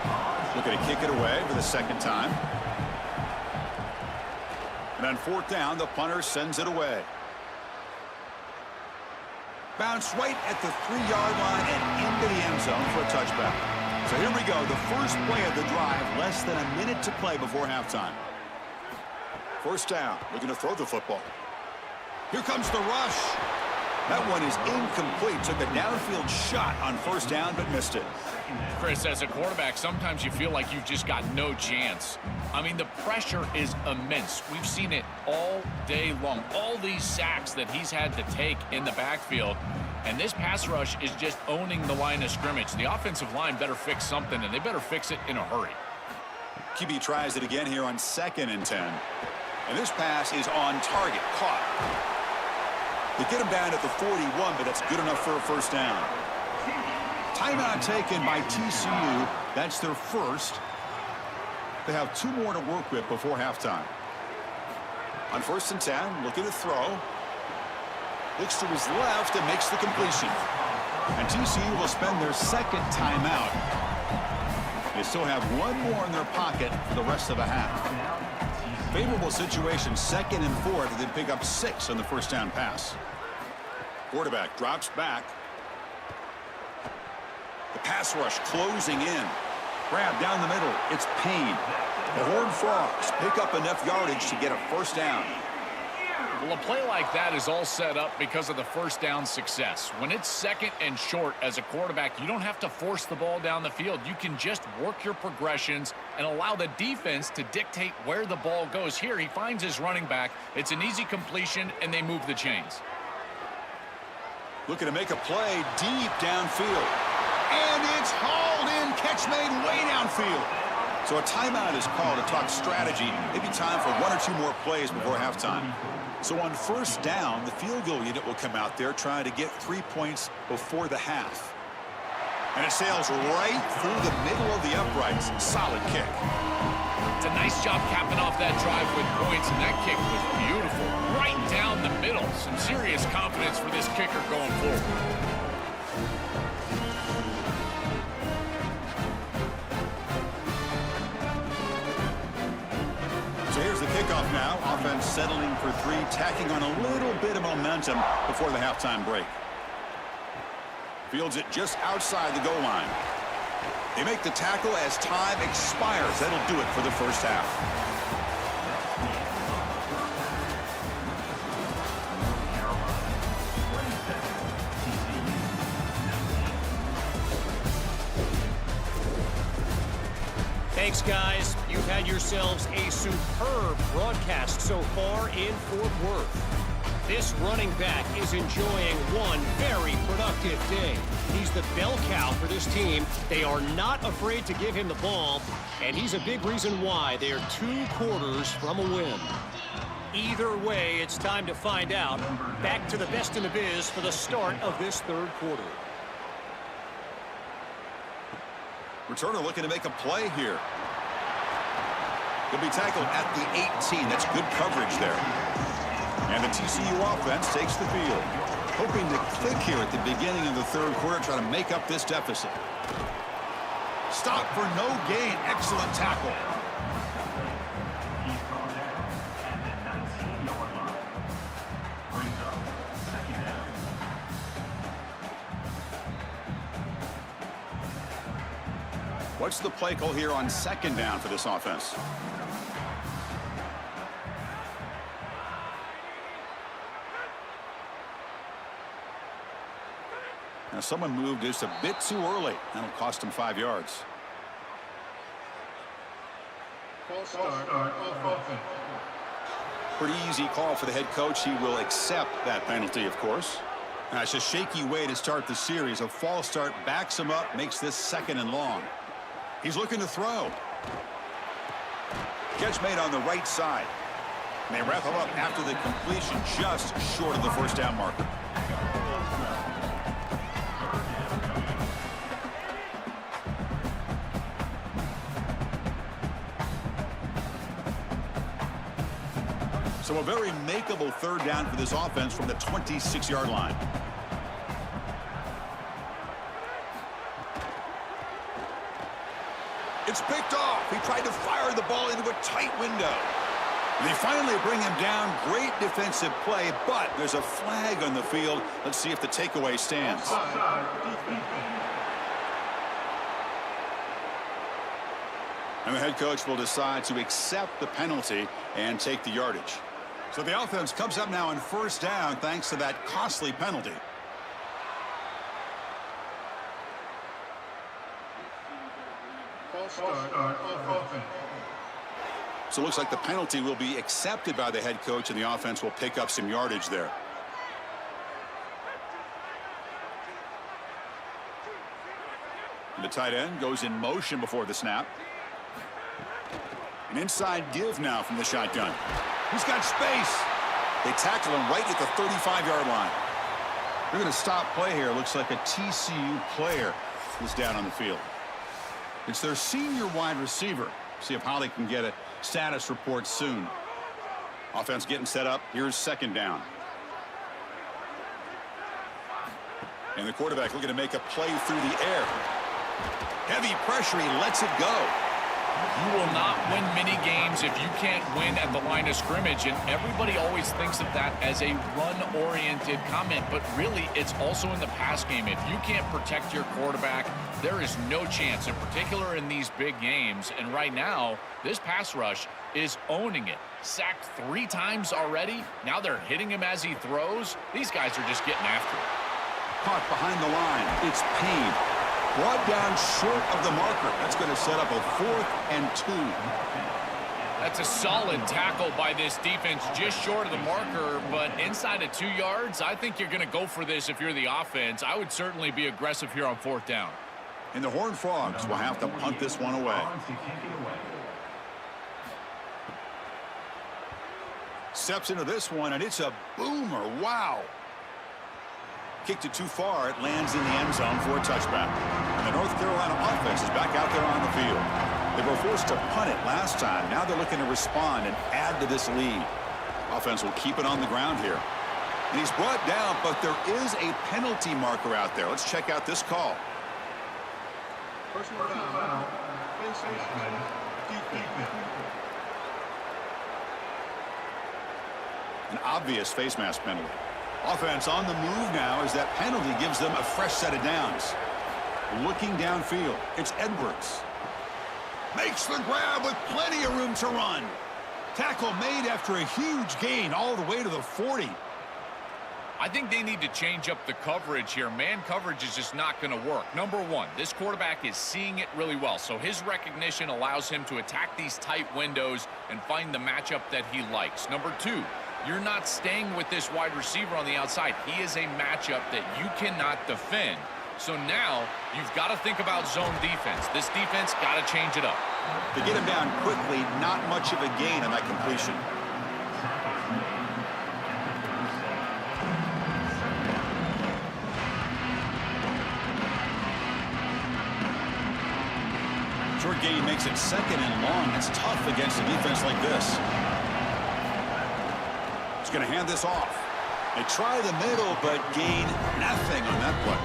Looking to kick it away for the second time. And on fourth down, the punter sends it away. Bounce right at the 3-yard line and into the end zone for a touchback. So here we go, the first play of the drive, less than a minute to play before halftime. First down, looking to throw the football. Here comes the rush. That one is incomplete. Took a downfield shot on first down, but missed it. Chris, as a quarterback, sometimes you feel like you've just got no chance. I mean, the pressure is immense. We've seen it all day long. All these sacks that he's had to take in the backfield. And this pass rush is just owning the line of scrimmage. The offensive line better fix something, and they better fix it in a hurry. QB tries it again here on 2nd and 10. And this pass is on target. Caught. They get him down at the 41, but that's good enough for a first down. Timeout taken by TCU. That's their first. They have 2 more to work with before halftime. On 1st and 10, looking to throw. Looks to his left and makes the completion. And TCU will spend their second timeout. They still have 1 more in their pocket for the rest of the half. Favorable situation, 2nd and 4, they pick up 6 on the first down pass. Quarterback drops back. The pass rush closing in. Grab down the middle. It's Payne. The Horned Frogs pick up enough yardage to get a first down. Well, a play like that is all set up because of the first down success. When it's 2nd and short as a quarterback, you don't have to force the ball down the field. You can just work your progressions and allow the defense to dictate where the ball goes. Here, he finds his running back. It's an easy completion, and they move the chains. Looking to make a play deep downfield. And it's hauled in. Catch made way downfield. So a timeout is called to talk strategy. Maybe time for 1 or 2 more plays before halftime. So on first down, the field goal unit will come out there trying to get 3 points before the half. And it sails right through the middle of the uprights. Solid kick. It's a nice job capping off that drive with points, and that kick was beautiful. Right down the middle. Some serious confidence for this kicker going forward. So here's the kickoff now. Offense settling for 3, tacking on a little bit of momentum before the halftime break. Fields it just outside the goal line. They make the tackle as time expires. That'll do it for the first half. Thanks, guys. You've had yourselves a superb broadcast so far in Fort Worth. This running back is enjoying one very productive day. He's the bell cow for this team. They are not afraid to give him the ball, and he's a big reason why they are 2 quarters from a win. Either way, it's time to find out. Back to the best in the biz for the start of this 3rd quarter. Returner looking to make a play here. He'll be tackled at the 18. That's good coverage there. And the TCU offense takes the field. Hoping to click here at the beginning of the 3rd quarter, try to make up this deficit. Stop for no gain. Excellent tackle. What's the play call here on 2nd down for this offense? Now someone moved just a bit too early. That'll cost him 5 yards. False start of offense. Pretty easy call for the head coach. He will accept that penalty, of course. That's a shaky way to start the series. A false start backs him up, makes this 2nd and long. He's looking to throw. Catch made on the right side. And they wrap him up after the completion, just short of the first down marker. So a very makeable 3rd down for this offense from the 26-yard line. It's picked off. He tried to fire the ball into a tight window. And they finally bring him down. Great defensive play, but there's a flag on the field. Let's see if the takeaway stands. And the head coach will decide to accept the penalty and take the yardage. So the offense comes up now on 1st down thanks to that costly penalty. False start offense. So it looks like the penalty will be accepted by the head coach, and the offense will pick up some yardage there. And the tight end goes in motion before the snap. An inside give now from the shotgun. He's got space. They tackle him right at the 35-yard line. They're going to stop play here. Looks like a TCU player is down on the field. It's their senior wide receiver. See if Holly can get a status report soon. Offense getting set up. Here's 2nd down. And the quarterback looking to make a play through the air. Heavy pressure. He lets it go. You will not win many games if you can't win at the line of scrimmage, and everybody always thinks of that as a run-oriented comment, but really it's also in the pass game. If you can't protect your quarterback, there is no chance, in particular in these big games. And right now, this pass rush is owning it. Sacked 3 times already. Now they're hitting him as he throws. These guys are just getting after it. Caught behind the line. It's Payne. Brought down short of the marker. That's going to set up a 4th and 2. That's a solid tackle by this defense, just short of the marker, but inside of 2 yards, I think you're going to go for this if you're the offense. I would certainly be aggressive here on 4th down. And the Horned Frogs will have to punt this one away. Steps into this one, and it's a boomer. Wow. Kicked it too far. It lands in the end zone for a touchback. And the North Carolina offense is back out there on the field. They were forced to punt it last time. Now they're looking to respond and add to this lead. Offense will keep it on the ground here. And he's brought down, but there is a penalty marker out there. Let's check out this call. Personal foul. Defense. An obvious face mask penalty. Offense on the move now as that penalty gives them a fresh set of downs. Looking downfield, it's Edwards. Makes the grab with plenty of room to run. Tackle made after a huge gain all the way to the 40. I think they need to change up the coverage here. Man coverage is just not going to work. Number one, this quarterback is seeing it really well, so his recognition allows him to attack these tight windows and find the matchup that he likes. Number two, you're not staying with this wide receiver on the outside. He is a matchup that you cannot defend. So now you've got to think about zone defense. This defense got to change it up. To get him down quickly, not much of a gain on that completion. Short gain makes it 2nd and long. That's tough against a defense like this. Going to hand this off. They try the middle, but gain nothing on that play.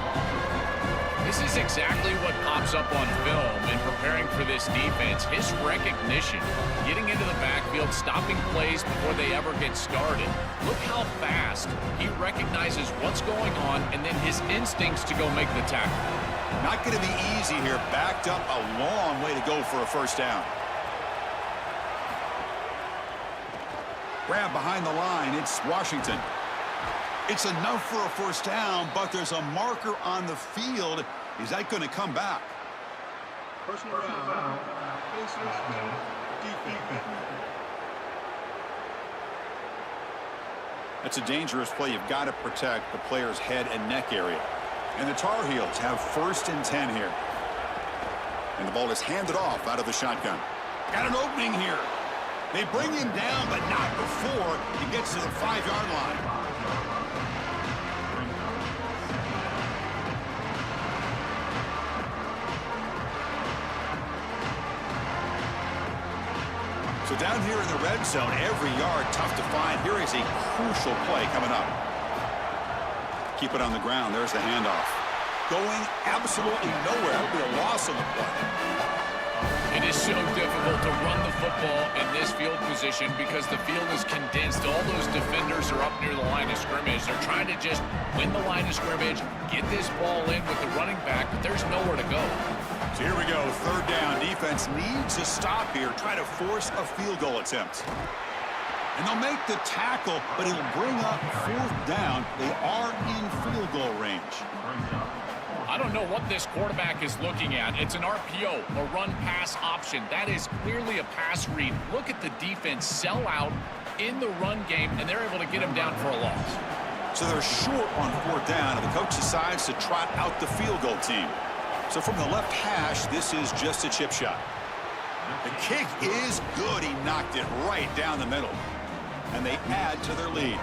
This is exactly what pops up on film in preparing for this defense. His recognition, getting into the backfield, stopping plays before they ever get started. Look how fast he recognizes what's going on and then his instincts to go make the tackle. Not going to be easy here. Backed up a long way to go for a 1st down. Grab behind the line. It's Washington. It's enough for a 1st down, but there's a marker on the field. Is that going to come back? Personal foul. Defense. That's a dangerous play. You've got to protect the player's head and neck area. And the Tar Heels have 1st and 10 here. And the ball is handed off out of the shotgun. Got an opening here. They bring him down, but not before he gets to the 5-yard line. So down here in the red zone, every yard tough to find. Here is a crucial play coming up. Keep it on the ground. There's the handoff. Going absolutely nowhere. That'll be a loss on the play. It is so difficult to run the football in this field position because the field is condensed. All those defenders are up near the line of scrimmage. They're trying to just win the line of scrimmage, get this ball in with the running back, but there's nowhere to go. So here we go, 3rd down. Defense needs to stop here, try to force a field goal attempt. And they'll make the tackle, but it'll bring up 4th down. They are in field goal range. I don't know what this quarterback is looking at. It's an RPO, a run-pass option. That is clearly a pass read. Look at the defense sell out in the run game, and they're able to get him down for a loss. So they're short on 4th down, and the coach decides to trot out the field goal team. So from the left hash, this is just a chip shot. The kick is good. He knocked it right down the middle. And they add to their lead.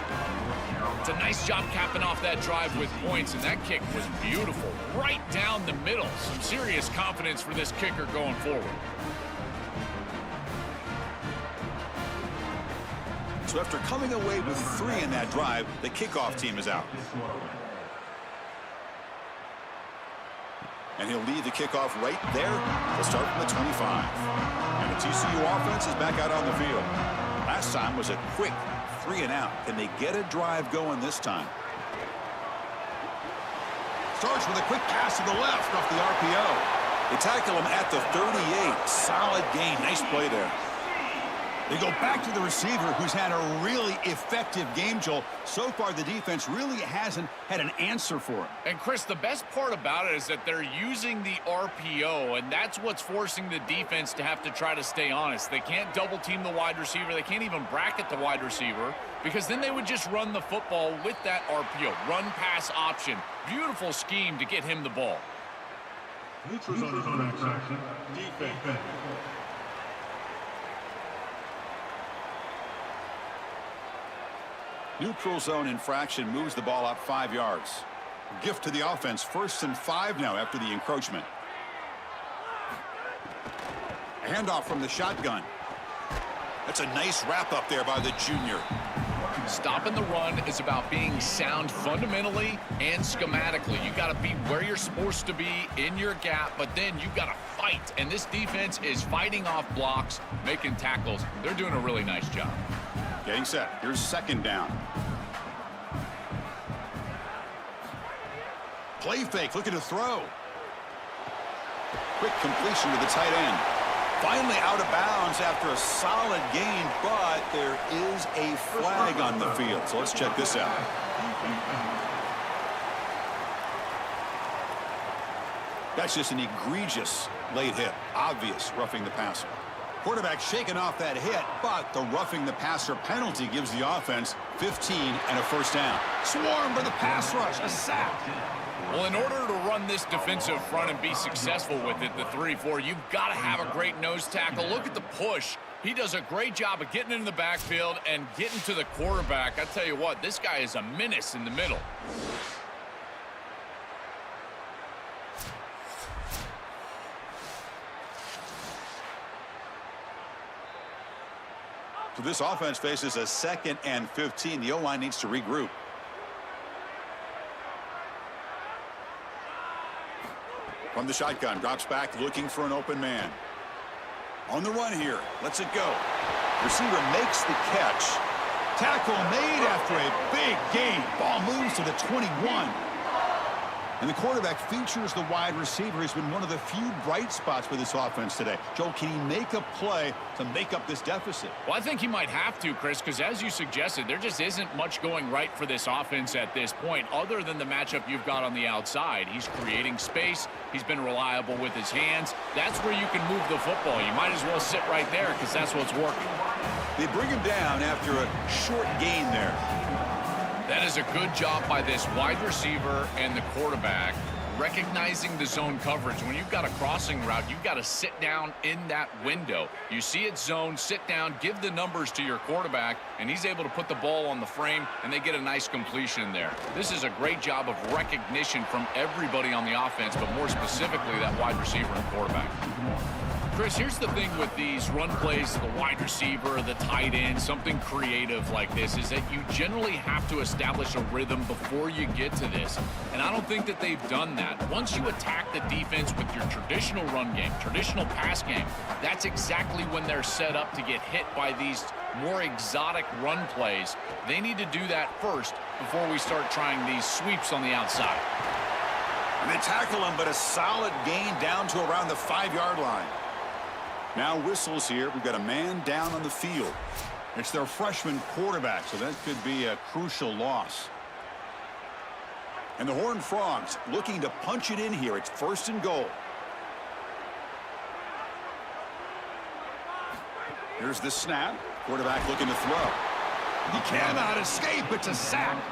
It's a nice job capping off that drive with points, and that kick was beautiful. Right down the middle. Some serious confidence for this kicker going forward. So after coming away with 3 in that drive, the kickoff team is out. And he'll lead the kickoff right there. They'll start from the 25. And the TCU offense is back out on the field. Last time was a quick 3 and out. Can they get a drive going this time? Starts with a quick pass to the left off the RPO. They tackle him at the 38. Solid gain. Nice play there. They go back to the receiver, who's had a really effective game, Joel. So far, the defense really hasn't had an answer for it. And, Chris, the best part about it is that they're using the RPO, and that's what's forcing the defense to have to try to stay honest. They can't double-team the wide receiver. They can't even bracket the wide receiver because then they would just run the football with that RPO, run-pass option. Beautiful scheme to get him the ball. Neutral zone action. Defense. Neutral zone infraction moves the ball up 5 yards. Gift to the offense. 1st and 5 now after the encroachment. A handoff from the shotgun. That's a nice wrap up there by the junior. Stopping the run is about being sound fundamentally and schematically. You got to be where you're supposed to be in your gap, but then you got to fight. And this defense is fighting off blocks, making tackles. They're doing a really nice job. Getting set. Here's 2nd down. Play fake, looking to throw. Quick completion to the tight end. Finally out of bounds after a solid gain, but there is a flag on the field. So let's check this out. That's just an egregious late hit. Obvious roughing the passer. Quarterback shaking off that hit, but the roughing the passer penalty gives the offense 15 and a 1st down. Swarm for the pass rush, a sack. Well, in order to run this defensive front and be successful with it, the 3-4, you've got to have a great nose tackle. Look at the push. He does a great job of getting into the backfield and getting to the quarterback. I tell you what, this guy is a menace in the middle. So this offense faces a 2nd and 15. The O-line needs to regroup. From the shotgun, drops back, looking for an open man. On the run here, lets it go. Receiver makes the catch. Tackle made after a big gain. Ball moves to the 21. And the quarterback features the wide receiver. He's been one of the few bright spots for this offense today. Joe, can he make a play to make up this deficit? Well, I think he might have to, Chris, because as you suggested, there just isn't much going right for this offense at this point, other than the matchup you've got on the outside. He's creating space. He's been reliable with his hands. That's where you can move the football. You might as well sit right there because that's what's working. They bring him down after a short gain there. That is a good job by this wide receiver and the quarterback recognizing the zone coverage. When you've got a crossing route, you've got to sit down in that window. You see it zone, sit down, give the numbers to your quarterback, and he's able to put the ball on the frame, and they get a nice completion there. This is a great job of recognition from everybody on the offense, but more specifically that wide receiver and quarterback. Chris, here's the thing with these run plays, the wide receiver, the tight end, something creative like this, is that you generally have to establish a rhythm before you get to this. And I don't think that they've done that. Once you attack the defense with your traditional run game, traditional pass game, that's exactly when they're set up to get hit by these more exotic run plays. They need to do that first before we start trying these sweeps on the outside. And they tackle him, but a solid gain down to around the 5-yard line. Now whistles here. We've got a man down on the field. It's their freshman quarterback, so that could be a crucial loss. And the Horned Frogs looking to punch it in here. It's 1st and goal. Here's the snap. Quarterback looking to throw. He cannot escape. It's a sack.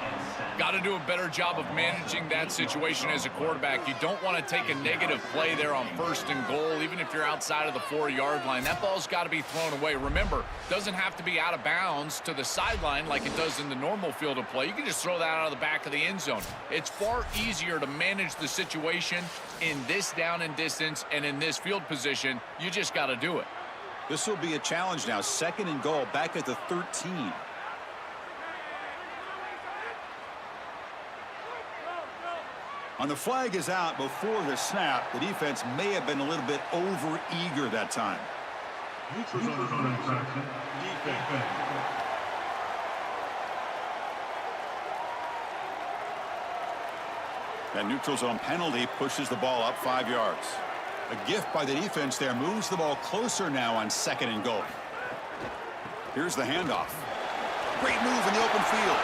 Got to do a better job of managing that situation as a quarterback. You don't want to take a negative play there on 1st and goal, even if you're outside of the 4-yard line. That ball's got to be thrown away. Remember, doesn't have to be out of bounds to the sideline like it does in the normal field of play. You can just throw that out of the back of the end zone. It's far easier to manage the situation in this down and distance and in this field position. You just got to do it. This will be a challenge now. 2nd and goal, back at the 13. On the flag is out before the snap. The defense may have been a little bit over-eager that time. Neutrals on the flag. Defense. That neutral zone penalty pushes the ball up 5 yards. A gift by the defense there moves the ball closer now on 2nd and goal. Here's the handoff. Great move in the open field.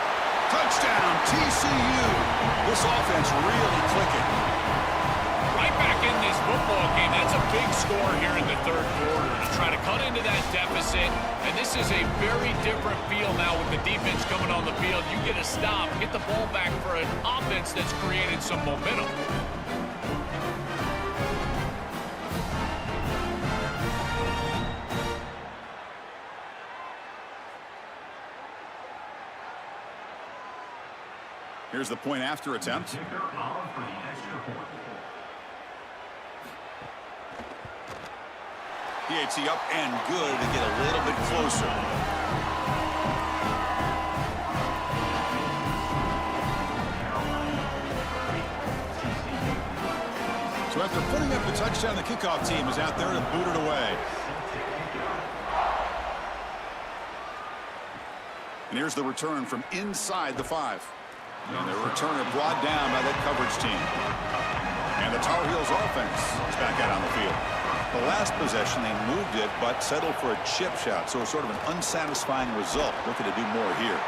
Touchdown, TCU. This offense really clicking. Right back in this football game. That's a big score here in the 3rd quarter to try to cut into that deficit. And this is a very different feel now with the defense coming on the field. You get a stop, get the ball back for an offense that's created some momentum. Here's the point after attempt. PAT up and good to get a little bit closer. So after putting up the touchdown, the kickoff team is out there to boot it away. And here's the return from inside the 5. And the returner brought down by that coverage team. And the Tar Heels offense is back out on the field. The last possession, they moved it, but settled for a chip shot. So sort of an unsatisfying result. Looking to do more here.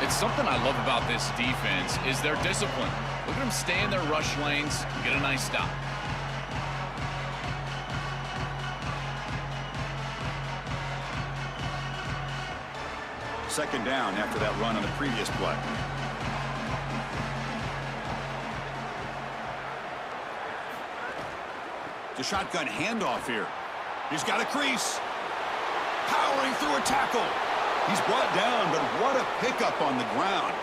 It's something I love about this defense is their discipline. Look at them stay in their rush lanes, get a nice stop. Second down after that run on the previous play. The shotgun handoff here. He's got a crease. Powering through a tackle. He's brought down, but what a pickup on the ground.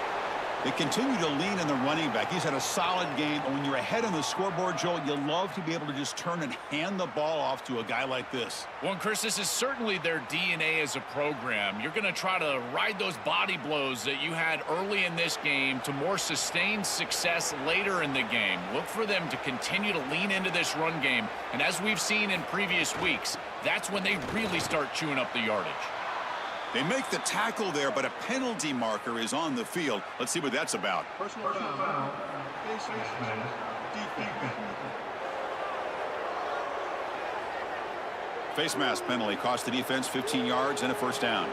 They continue to lean in the running back. He's had a solid game. And when you're ahead on the scoreboard, Joel, you love to be able to just turn and hand the ball off to a guy like this. Well, Chris, this is certainly their DNA as a program. You're going to try to ride those body blows that you had early in this game to more sustained success later in the game. Look for them to continue to lean into this run game. And as we've seen in previous weeks, that's when they really start chewing up the yardage. They make the tackle there, but a penalty marker is on the field. Let's see what that's about. Personal foul. Face mask penalty cost the defense 15 yards and a 1st down.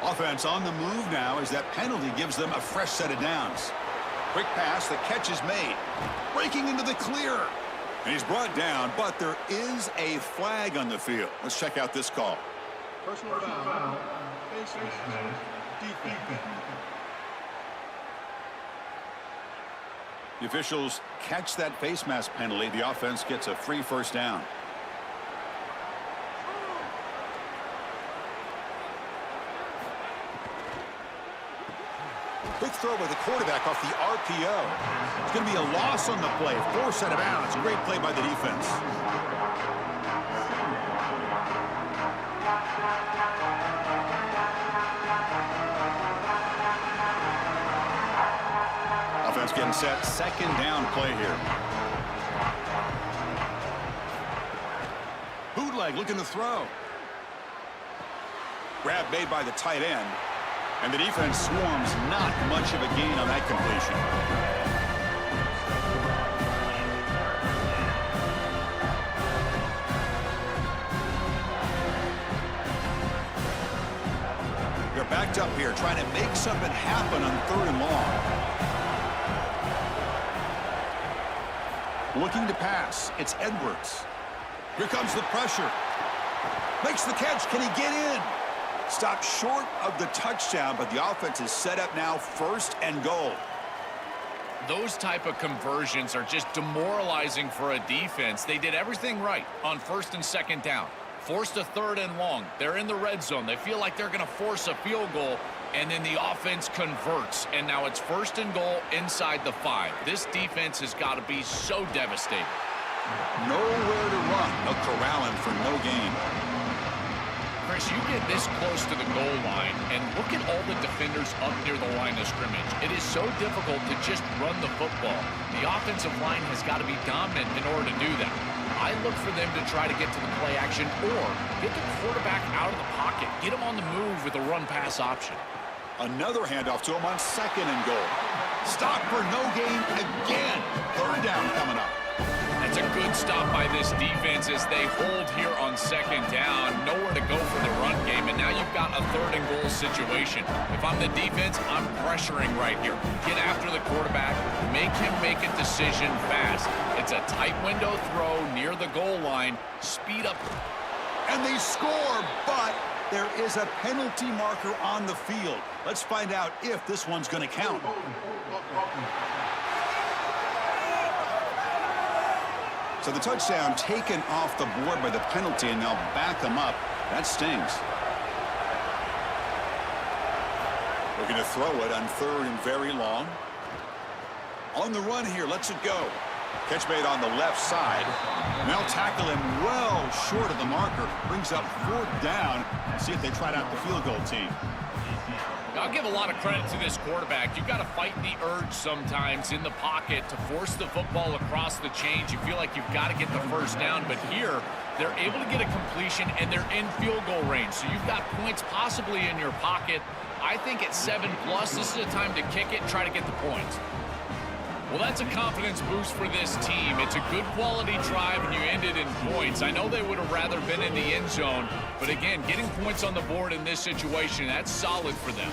Offense on the move now as that penalty gives them a fresh set of downs. Quick pass, the catch is made. Breaking into the clear. And he's brought down, but there is a flag on the field. Let's check out this call. Personal foul. The officials catch that face mask penalty. The offense gets a free first down. Quick throw by the quarterback off the RPO. It's going to be a loss on the play. Forced out of bounds. Great play by the defense. Offense getting set. Second down play here. Bootleg looking to throw. Grab made by the tight end. And the defense swarms. Not much of a gain on that completion. They're backed up here trying to make something happen on 3rd and long. Looking to pass. It's Edwards. Here comes the pressure. Makes the catch. Can he get in? Stopped short of the touchdown, but the offense is set up now 1st and goal. Those type of conversions are just demoralizing for a defense. They did everything right on 1st and 2nd down. Forced a 3rd and long. They're in the red zone. They feel like they're going to force a field goal, and then the offense converts. And now it's 1st and goal inside the 5. This defense has got to be so devastating. Nowhere to run. They'll corral him for no gain. Chris, you get this close to the goal line, and look at all the defenders up near the line of scrimmage. It is so difficult to just run the football. The offensive line has got to be dominant in order to do that. I look for them to try to get to the play action or get the quarterback out of the pocket, get him on the move with a run-pass option. Another handoff to him on 2nd and goal. Stop for no gain again. 3rd down coming up. That's a good stop by this defense as they hold here on 2nd down. Nowhere to go for the run game, and now you've got a 3rd and goal situation. If I'm the defense, I'm pressuring right here. Get after the quarterback, make him make a decision fast. It's a tight window throw near the goal line. Speed up. And they score, but there is a penalty marker on the field. Let's find out if this one's going to count. So the touchdown taken off the board by the penalty, and they'll back them up. That stings. We're going to throw it on 3rd and very long. On the run here, lets it go. Catch made on the left side. And they'll tackle him well short of the marker. Brings up 4th down. See if they tried out the field goal team. I'll give a lot of credit to this quarterback. You've got to fight the urge sometimes in the pocket to force the football across the chains. You feel like you've got to get the 1st down, but here they're able to get a completion and they're in field goal range. So you've got points possibly in your pocket. I think at 7+, this is a time to kick it and try to get the points. Well, that's a confidence boost for this team. It's a good quality drive, and you end it in points. I know they would have rather been in the end zone, but again, getting points on the board in this situation, that's solid for them.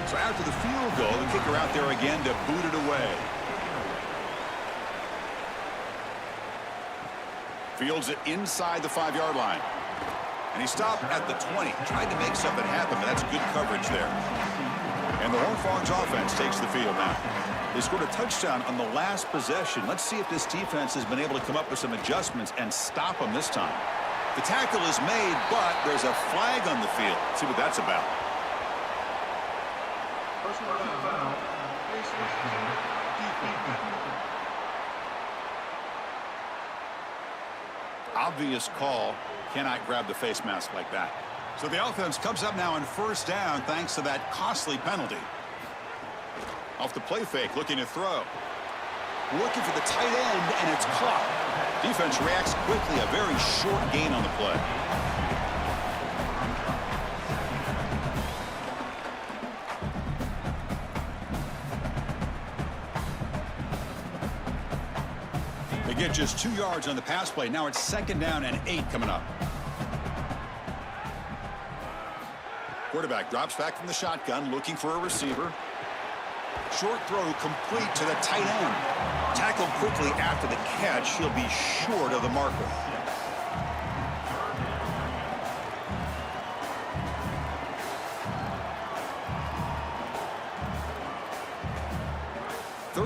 So after the field goal, the kicker out there again to boot it away. Fields it inside the 5-yard line. And he stopped at the 20. Tried to make something happen, but that's good coverage there. And the Horned Frogs offense takes the field now. They scored a touchdown on the last possession. Let's see if this defense has been able to come up with some adjustments and stop them this time. The tackle is made, but there's a flag on the field. Let's see what that's about. Personal foul. Obvious call. Cannot grab the face mask like that. So the offense comes up now on 1st down thanks to that costly penalty. Off the play fake, looking to throw. Looking for the tight end, and it's caught. Defense reacts quickly. A very short gain on the play. They get just 2 yards on the pass play. Now it's 2nd down and 8 coming up. Quarterback drops back from the shotgun, looking for a receiver. Short throw complete to the tight end. Tackled quickly after the catch. He'll be short of the marker.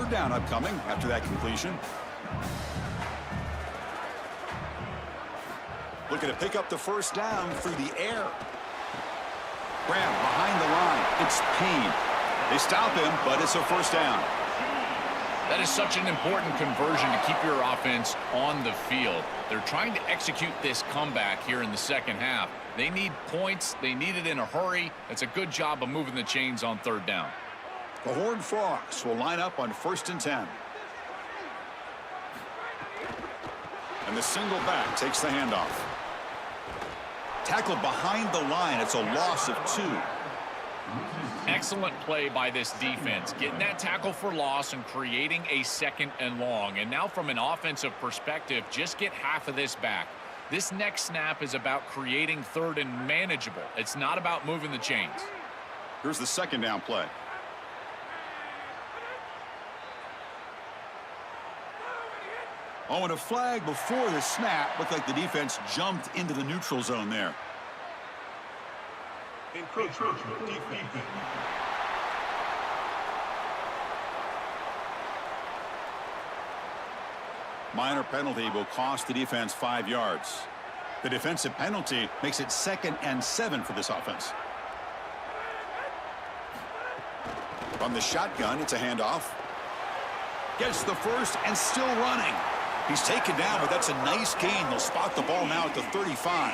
third down upcoming after that completion. Looking to pick up the first down through the air. Graham behind the line. It's Payne. They stop him, but it's a first down. That is such an important conversion to keep your offense on the field. They're trying to execute this comeback here in the second half. They need points. They need it in a hurry. It's a good job of moving the chains on third down. The Horned Frogs will line up on 1st and 10. And the single back takes the handoff. Tackled behind the line. It's a loss of 2. Excellent play by this defense, getting that tackle for loss and creating a 2nd and long. And now from an offensive perspective, just get half of this back. This next snap is about creating 3rd and manageable. It's not about moving the chains. Here's the 2nd down play. Oh, and a flag before the snap. Looked like the defense jumped into the neutral zone there. Encroachment defense. Minor penalty will cost the defense 5 yards. The defensive penalty makes it 2nd and 7 for this offense. From the shotgun, it's a handoff. Gets the first and still running. He's taken down, but that's a nice gain. They'll spot the ball now at the 35.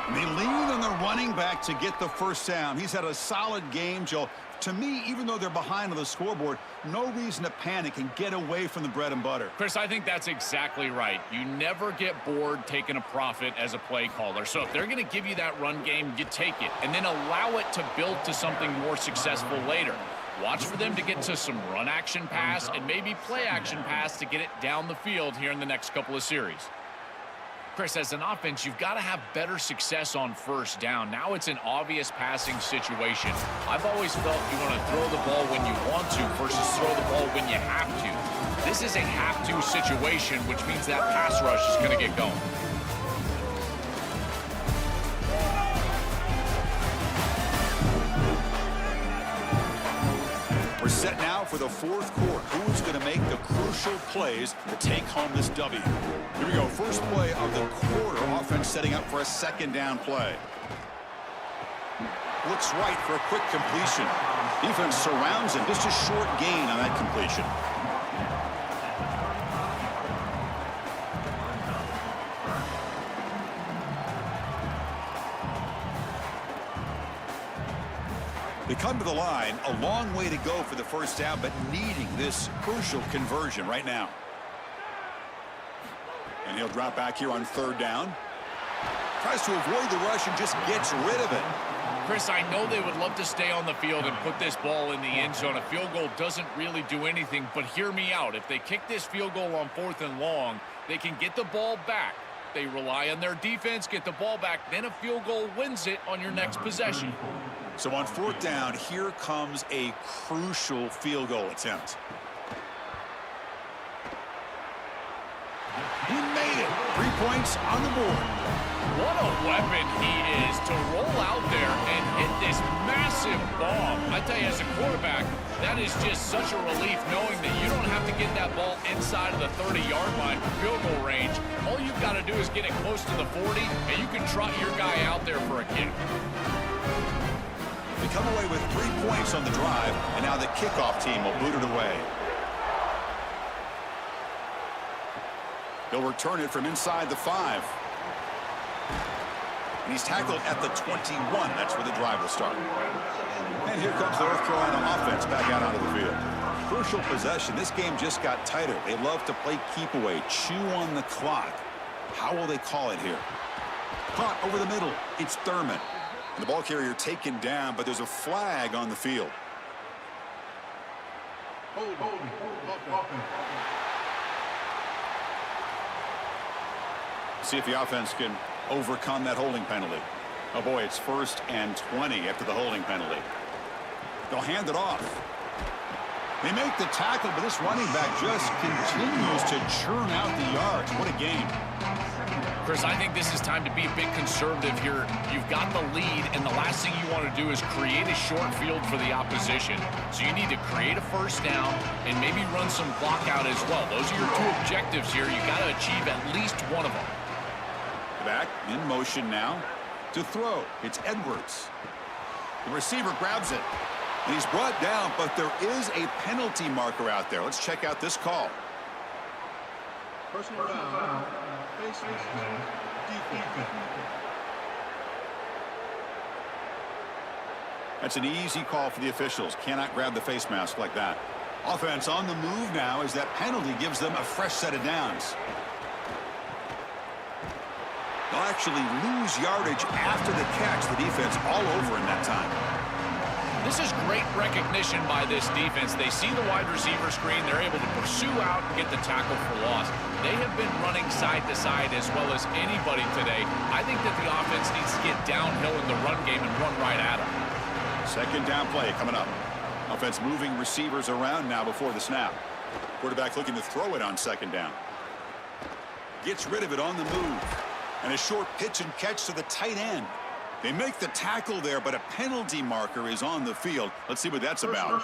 And they lean on the running back to get the first down. He's had a solid game, Joe. To me, even though they're behind on the scoreboard, no reason to panic and get away from the bread and butter. Chris, I think that's exactly right. You never get bored taking a profit as a play caller. So if they're going to give you that run game, you take it. And then allow it to build to something more successful later. Watch for them to get to some run action pass and maybe play action pass to get it down the field here in the next couple of series. Chris, as an offense, you've got to have better success on first down. Now it's an obvious passing situation. I've always felt you want to throw the ball when you want to versus throw the ball when you have to. This is a have-to situation, which means that pass rush is going to get going. We're set now for the 4th quarter. Who's going to make the crucial plays to take home this W? Here we go. First play of the quarter. Offense setting up for a 2nd down play. Looks right for a quick completion. Defense surrounds him. Just a short gain on that completion. They come to the line, a long way to go for the first down, but needing this crucial conversion right now. And he'll drop back here on 3rd down. Tries to avoid the rush and just gets rid of it. Chris, I know they would love to stay on the field and put this ball in the end zone. A field goal doesn't really do anything, but hear me out. If they kick this field goal on 4th and long, they can get the ball back. They rely on their defense, get the ball back, then a field goal wins it on your next possession. So on 4th down, here comes a crucial field goal attempt. He made it. 3 points on the board. What a weapon he is to roll out there and hit this massive bomb. I tell you, as a quarterback, that is just such a relief knowing that you don't have to get that ball inside of the 30-yard line for field goal range. All you've got to do is get it close to the 40, and you can trot your guy out there for a kick. They come away with 3 points on the drive, and now the kickoff team will boot it away. They'll return it from inside the 5. And he's tackled at the 21. That's where the drive will start. And here comes the North Carolina offense back out onto the field. Crucial possession. This game just got tighter. They love to play keep away, chew on the clock. How will they call it here? Caught over the middle. It's Thurman. And the ball carrier taken down, but there's a flag on the field. See if the offense can overcome that holding penalty. Oh boy, it's 1st and 20 after the holding penalty. They'll hand it off. They make the tackle, but this running back just continues to churn out the yards. What a game. Chris, I think this is time to be a bit conservative here. You've got the lead, and the last thing you want to do is create a short field for the opposition. So you need to create a first down and maybe run some clock out as well. Those are your two objectives here. You got to achieve at least one of them. Back in motion now to throw. It's Edwards. The receiver grabs it, and he's brought down, but there is a penalty marker out there. Let's check out this call. Personal foul. Face mask. Defense. That's an easy call for the officials. Cannot grab the face mask like that. Offense on the move now as that penalty gives them a fresh set of downs. They'll actually lose yardage after the catch. The defense all over in that time. This is great recognition by this defense. They see the wide receiver screen. They're able to pursue out and get the tackle for loss. They have been running side to side as well as anybody today. I think that the offense needs to get downhill in the run game and run right at them. Second down play coming up. Offense moving receivers around now before the snap. Quarterback looking to throw it on second down. Gets rid of it on the move. And a short pitch and catch to the tight end. They make the tackle there, but a penalty marker is on the field. Let's see what that's about.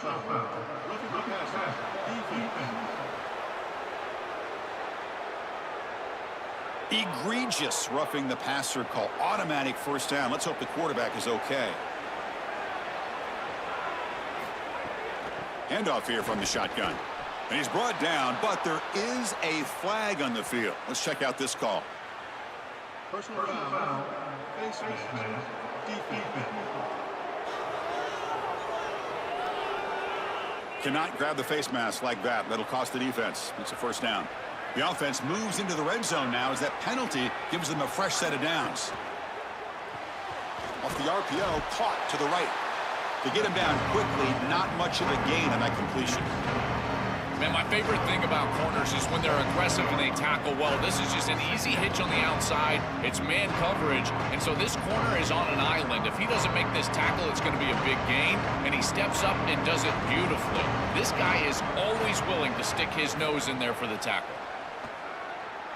Egregious roughing the passer call. Automatic first down. Let's hope the quarterback is okay. Handoff here from the shotgun. And he's brought down, but there is a flag on the field. Let's check out this call. Personal foul. Face mask. Defense. Cannot grab the face mask like that. That'll cost the defense. It's a first down. The offense moves into the red zone now as that penalty gives them a fresh set of downs. Off the RPO, caught to the right. To get him down quickly, not much of a gain on that completion. Man, my favorite thing about corners is when they're aggressive and they tackle well. This is just an easy hitch on the outside. It's man coverage, and so this corner is on an island. If he doesn't make this tackle, it's going to be a big gain, and he steps up and does it beautifully. This guy is always willing to stick his nose in there for the tackle.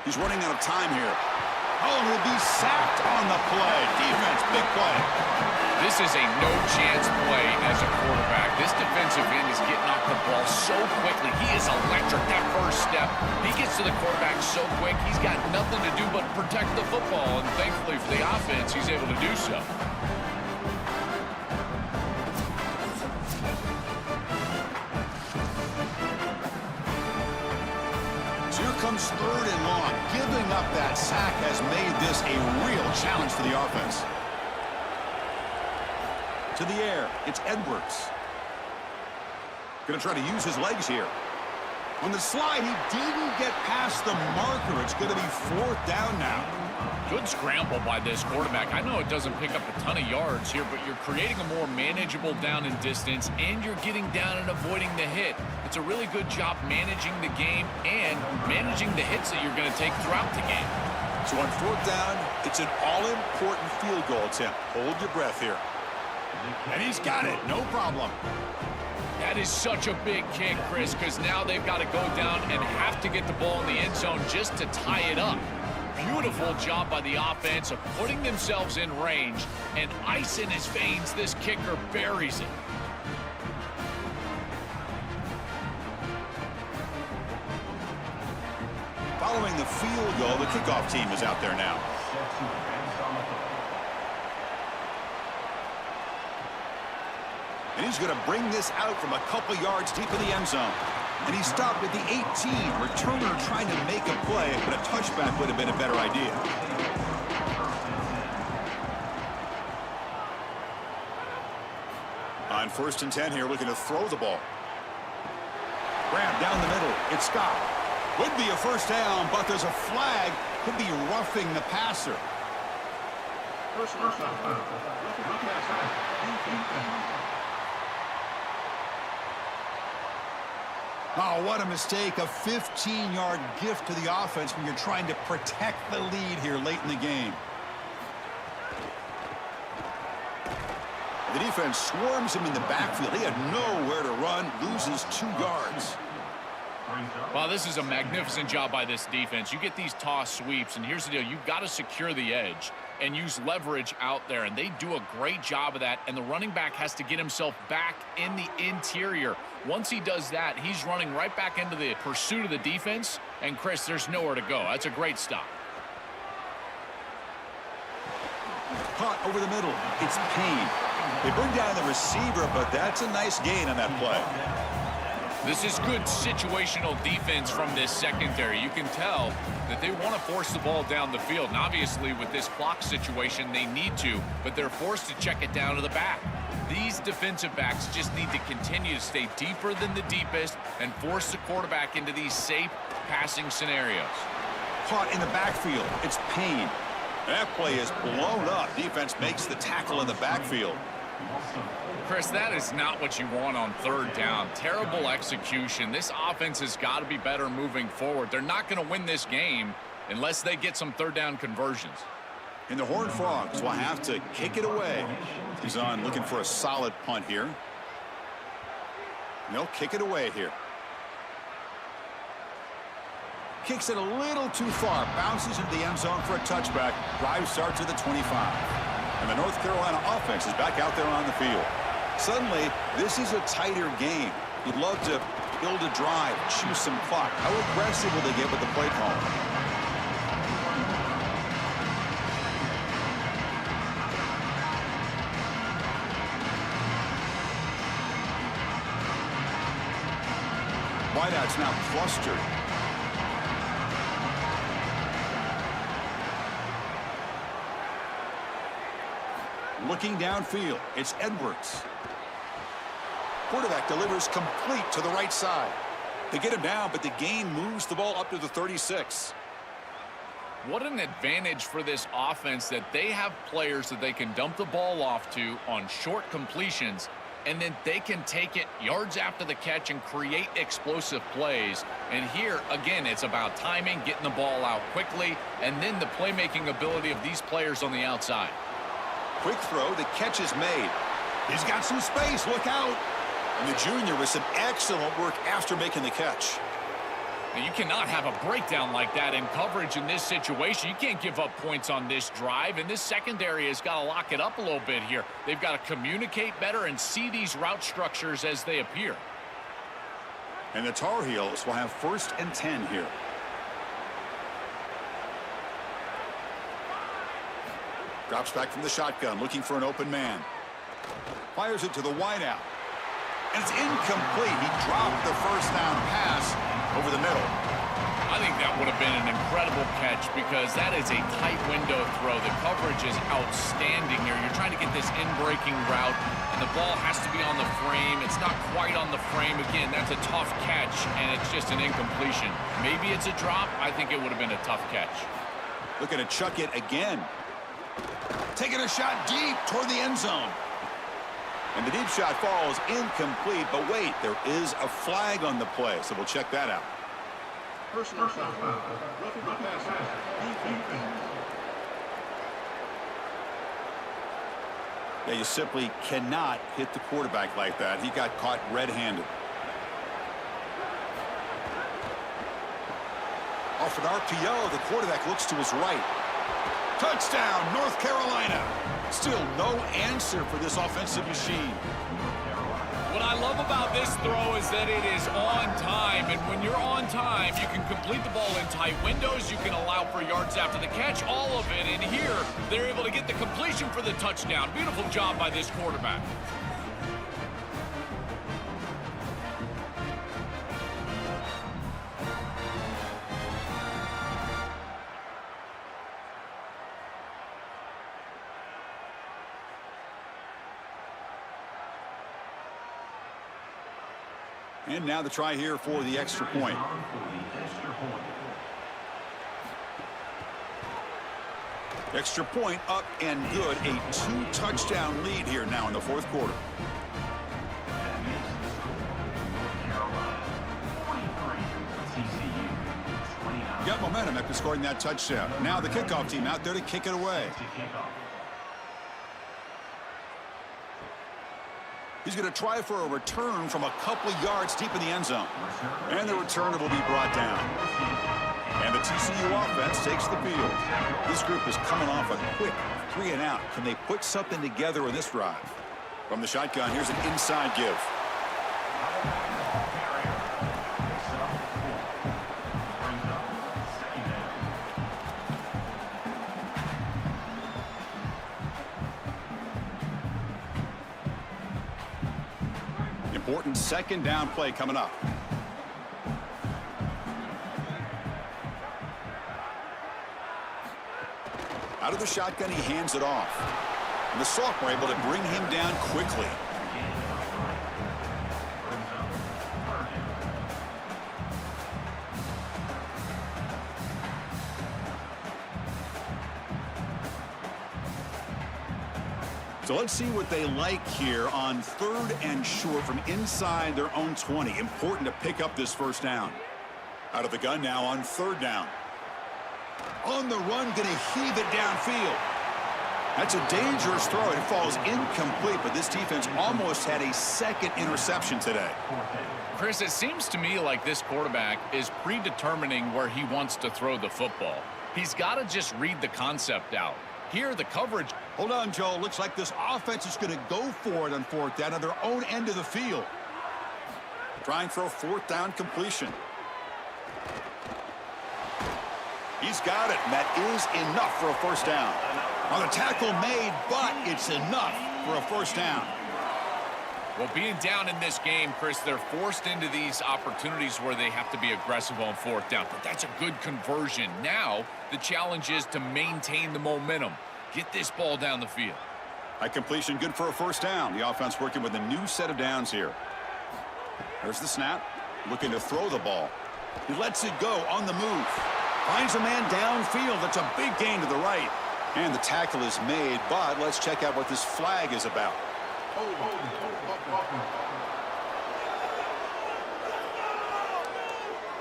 He's running out of time here. Oh, he'll be sacked on the play. Defense, big play. This is a no-chance play as a quarterback. This defensive end is getting off the ball so quickly. He is electric. That first step, he gets to the quarterback so quick, he's got nothing to do but protect the football. And thankfully for the offense, he's able to do so. So here comes third and long. Giving up that sack has made this a real challenge for the offense. To the air, it's Edwards. Going to try to use his legs here. On the slide, he didn't get past the marker. It's going to be fourth down now. Good scramble by this quarterback. I know it doesn't pick up a ton of yards here, but you're creating a more manageable down and distance, and you're getting down and avoiding the hit. It's a really good job managing the game and managing the hits that you're going to take throughout the game. So on fourth down, it's an all-important field goal attempt. Hold your breath here. And he's got it. No problem. That is such a big kick, Chris, because now they've got to go down and have to get the ball in the end zone just to tie it up. Beautiful job by the offense of putting themselves in range, and ice in his veins, this kicker buries it. Following the field goal, the kickoff team is out there now. And he's going to bring this out from a couple yards deep in the end zone. And he stopped at the 18. Returner trying to make a play, but a touchback would have been a better idea. On 1st and 10 here, looking to throw the ball. Grab down the middle. It's Scott. Would be a first down, but there's a flag. Could be roughing the passer. Personal foul. Roughing the passer. Oh, what a mistake. A 15-yard gift to the offense when you're trying to protect the lead here late in the game. The defense swarms him in the backfield. He had nowhere to run, loses 2 yards. Well, this is a magnificent job by this defense. You get these toss sweeps, and here's the deal. You've got to secure the edge and use leverage out there, and they do a great job of that, and the running back has to get himself back in the interior. Once he does that, he's running right back into the pursuit of the defense, and, Chris, there's nowhere to go. That's a great stop. Caught over the middle. It's Payne. They bring down the receiver, but that's a nice gain on that play. This is good situational defense from this secondary. You can tell that they want to force the ball down the field. And obviously, with this clock situation, they need to, but they're forced to check it down to the back. These defensive backs just need to continue to stay deeper than the deepest and force the quarterback into these safe passing scenarios. Caught in the backfield. It's Payne. That play is blown up. Defense makes the tackle in the backfield. Chris, that is not what you want on third down. Terrible execution. This offense has got to be better moving forward. They're not going to win this game unless they get some third down conversions. And the Horned Frogs will have to kick it away. He's on looking for a solid punt here. And they'll kick it away here. Kicks it a little too far. Bounces into the end zone for a touchback. Drive starts at the 25. And the North Carolina offense is back out there on the field. Suddenly, this is a tighter game. You'd love to build a drive, choose some clock. How aggressive will they get with the play call? Wideout's now clustered. Looking downfield, it's Edwards. Quarterback delivers complete to the right side. They get him down, but the gain moves the ball up to the 36. What an advantage for this offense that they have players that they can dump the ball off to on short completions, and then they can take it yards after the catch and create explosive plays. And here, again, it's about timing, getting the ball out quickly, and then the playmaking ability of these players on the outside. Quick throw, the catch is made. He's got some space, look out. And the junior with some excellent work after making the catch. Now, you cannot have a breakdown like that in coverage in this situation. You can't give up points on this drive, and this secondary has got to lock it up a little bit here. They've got to communicate better and see these route structures as they appear. And the Tar Heels will have 1st and 10 here. Drops back from the shotgun, looking for an open man. Fires it to the wideout. And it's incomplete. He dropped the first down pass over the middle. I think that would have been an incredible catch because that is a tight window throw. The coverage is outstanding here. You're trying to get this in-breaking route, and the ball has to be on the frame. It's not quite on the frame. Again, that's a tough catch, and it's just an incompletion. Maybe it's a drop. I think it would have been a tough catch. Looking to chuck it again. Taking a shot deep toward the end zone. And the deep shot falls incomplete, but wait, there is a flag on the play, so we'll check that out. Personal foul. Roughing the passer. Defense. Yeah, you simply cannot hit the quarterback like that. He got caught red-handed. Off an RPO, the quarterback looks to his right. Touchdown, North Carolina. Still no answer for this offensive machine. What I love about this throw is that it is on time, and when you're on time, you can complete the ball in tight windows, you can allow for yards after the catch, all of it, and here, they're able to get the completion for the touchdown. Beautiful job by this quarterback. And now the try here for the extra point. Extra point up and good. A 2-touchdown lead here now in the 4th quarter. Got momentum after scoring that touchdown. Now the kickoff team out there to kick it away. He's going to try for a return from a couple of yards deep in the end zone. And the returner will be brought down. And the TCU offense takes the field. This group is coming off a quick 3-and-out. Can they put something together in this drive? From the shotgun, here's an inside give. Important second down play coming up. Out of the shotgun, he hands it off. And the sophomore able to bring him down quickly. So let's see what they like here on 3rd and short from inside their own 20. Important to pick up this first down. Out of the gun now on 3rd down. On the run, going to heave it downfield. That's a dangerous throw. It falls incomplete, but this defense almost had a second interception today. Chris, it seems to me like this quarterback is predetermining where he wants to throw the football. He's got to just read the concept out. Here, the coverage. Hold on, Joe. Looks like this offense is going to go for it on 4th down on their own end of the field. Trying for a 4th down completion. He's got it, and that is enough for a first down. On the tackle made, but it's enough for a first down. Well, being down in this game, Chris, they're forced into these opportunities where they have to be aggressive on 4th down. But that's a good conversion. Now, the challenge is to maintain the momentum. Get this ball down the field. That completion good for a first down. The offense working with a new set of downs here. There's the snap. Looking to throw the ball. He lets it go on the move. Finds a man downfield. That's a big gain to the right. And the tackle is made, but let's check out what this flag is about.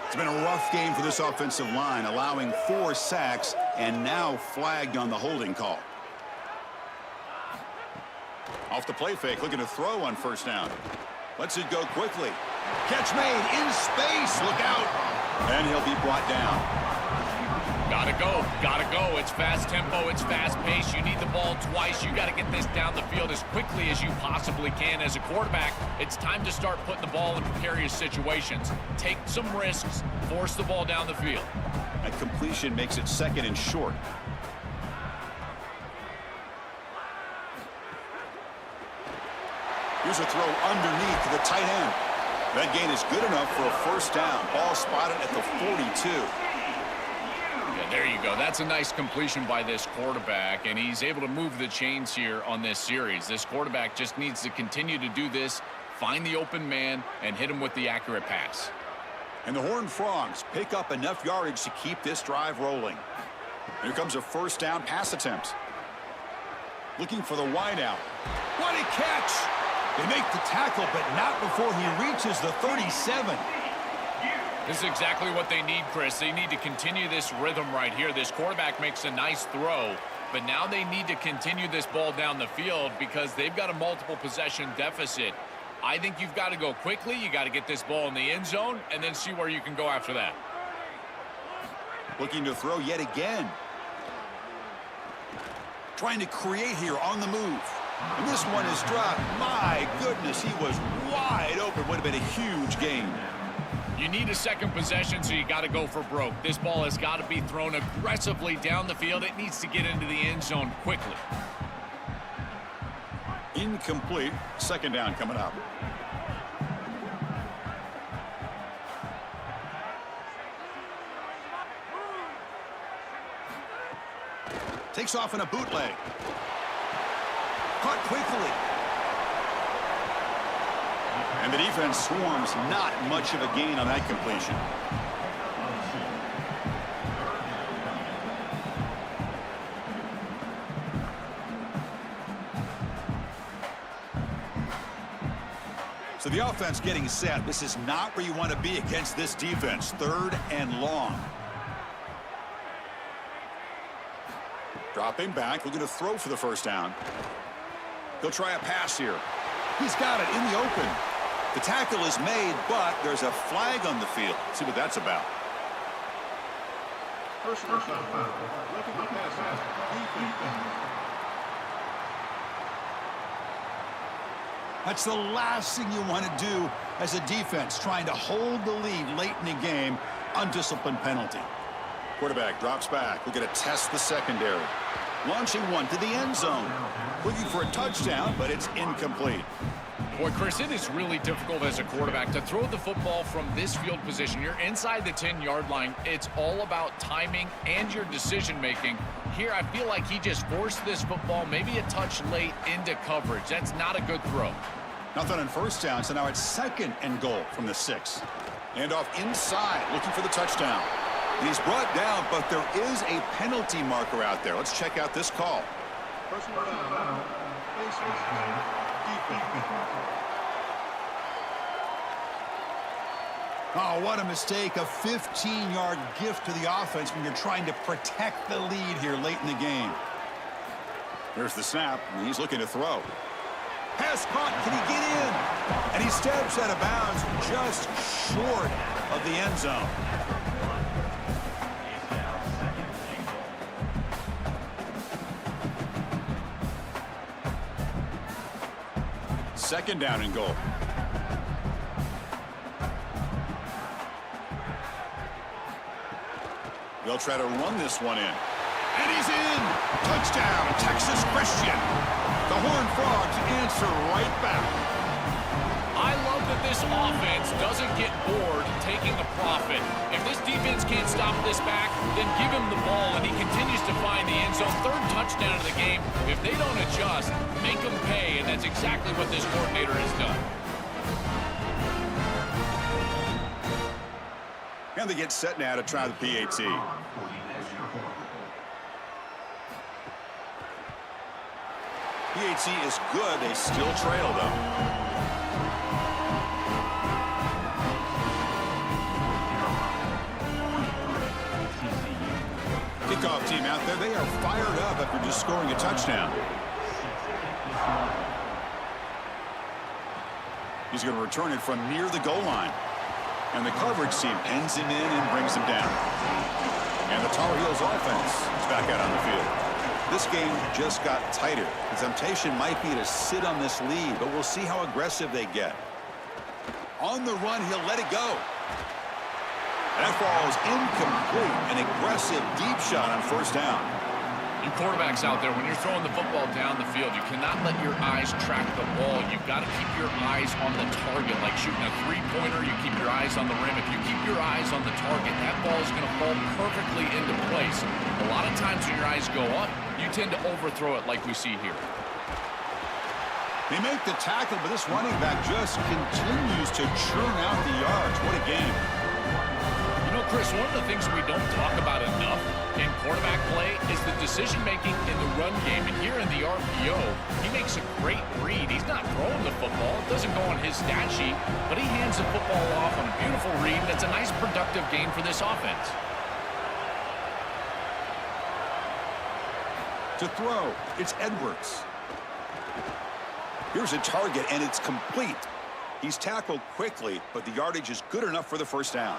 It's been a rough game for this offensive line, allowing 4 sacks and now flagged on the holding call. Off the play fake, looking to throw on first down. Lets it go quickly. Catch made in space. Look out. And he'll be brought down. Gotta go, gotta go. It's fast tempo, it's fast pace. You need the ball twice. You gotta get this down the field as quickly as you possibly can. As a quarterback, it's time to start putting the ball in precarious situations. Take some risks, force the ball down the field. That completion makes it 2nd and short. Here's a throw underneath to the tight end. That gain is good enough for a first down. Ball spotted at the 42. There you go. That's a nice completion by this quarterback, and he's able to move the chains here on this series. This quarterback just needs to continue to do this, find the open man, and hit him with the accurate pass. And the Horned Frogs pick up enough yardage to keep this drive rolling. Here comes a first down pass attempt. Looking for the wideout. What a catch! They make the tackle, but not before he reaches the 37. This is exactly what they need, Chris. They need to continue this rhythm right here. This quarterback makes a nice throw, but now they need to continue this ball down the field because they've got a multiple possession deficit. I think you've got to go quickly. You got to get this ball in the end zone and then see where you can go after that. Looking to throw yet again. Trying to create here on the move. And this one is dropped. My goodness, he was wide open. Would have been a huge gain. You need a second possession, so you got to go for broke. This ball has got to be thrown aggressively down the field. It needs to get into the end zone quickly. Incomplete. Second down coming up. Takes off in a bootleg. Caught quickly. And the defense swarms. Not much of a gain on that completion. So the offense getting set. This is not where you want to be against this defense. 3rd and long. Dropping back. Looking to throw for the first down. He'll try a pass here. He's got it in the open. The tackle is made, but there's a flag on the field. Let's see what that's about. Personal foul. Roughing the passer. Defense. That's the last thing you want to do as a defense, trying to hold the lead late in the game. Undisciplined penalty. Quarterback drops back. We're going to test the secondary. Launching one to the end zone. Looking for a touchdown, but it's incomplete. Boy, Chris, it is really difficult as a quarterback to throw the football from this field position. You're inside the 10-yard line. It's all about timing and your decision-making. Here, I feel like he just forced this football maybe a touch late into coverage. That's not a good throw. Nothing on first down, so now it's 2nd and goal from the 6. And off inside, looking for the touchdown. And he's brought down, but there is a penalty marker out there. Let's check out this call. Personal foul. Defense. Oh, what a mistake. A 15-yard gift to the offense when you're trying to protect the lead here late in the game. There's the snap, and he's looking to throw. Pass caught. Can he get in? And he steps out of bounds just short of the end zone. Second down and goal. They'll try to run this one in. And he's in! Touchdown, Texas Christian. The Horned Frogs answer right back. I love that this offense doesn't get bored taking a profit. If this defense can't stop this back, then give him the ball, and he continues to find the end zone. 3rd touchdown of the game. If they don't adjust, make them pay, and that's exactly what this coordinator has done. And they get set now to try the PAT. PAT is good. They still trail, though. Kickoff team out there. They are fired up after just scoring a touchdown. He's going to return it from near the goal line. And the coverage team pins him in and brings him down. And the Tar Heels offense is back out on the field. This game just got tighter. The temptation might be to sit on this lead, but we'll see how aggressive they get. On the run, he'll let it go. That ball is incomplete. An aggressive deep shot on first down. You quarterbacks out there, when you're throwing the football down the field, you cannot let your eyes track the ball. You've got to keep your eyes on the target. Like shooting a three-pointer, you keep your eyes on the rim. If you keep your eyes on the target, that ball is going to fall perfectly into place. A lot of times when your eyes go up, you tend to overthrow it like we see here. They make the tackle, but this running back just continues to churn out the yards. What a game. You know, Chris, one of the things we don't talk about enough in quarterback play is the decision-making in the run game. And here in the RPO, he makes a great read. He's not throwing the football. It doesn't go on his stat sheet, but he hands the football off on a beautiful read. That's a nice, productive game for this offense. To throw, it's Edwards. Here's a target, and it's complete. He's tackled quickly, but the yardage is good enough for the first down.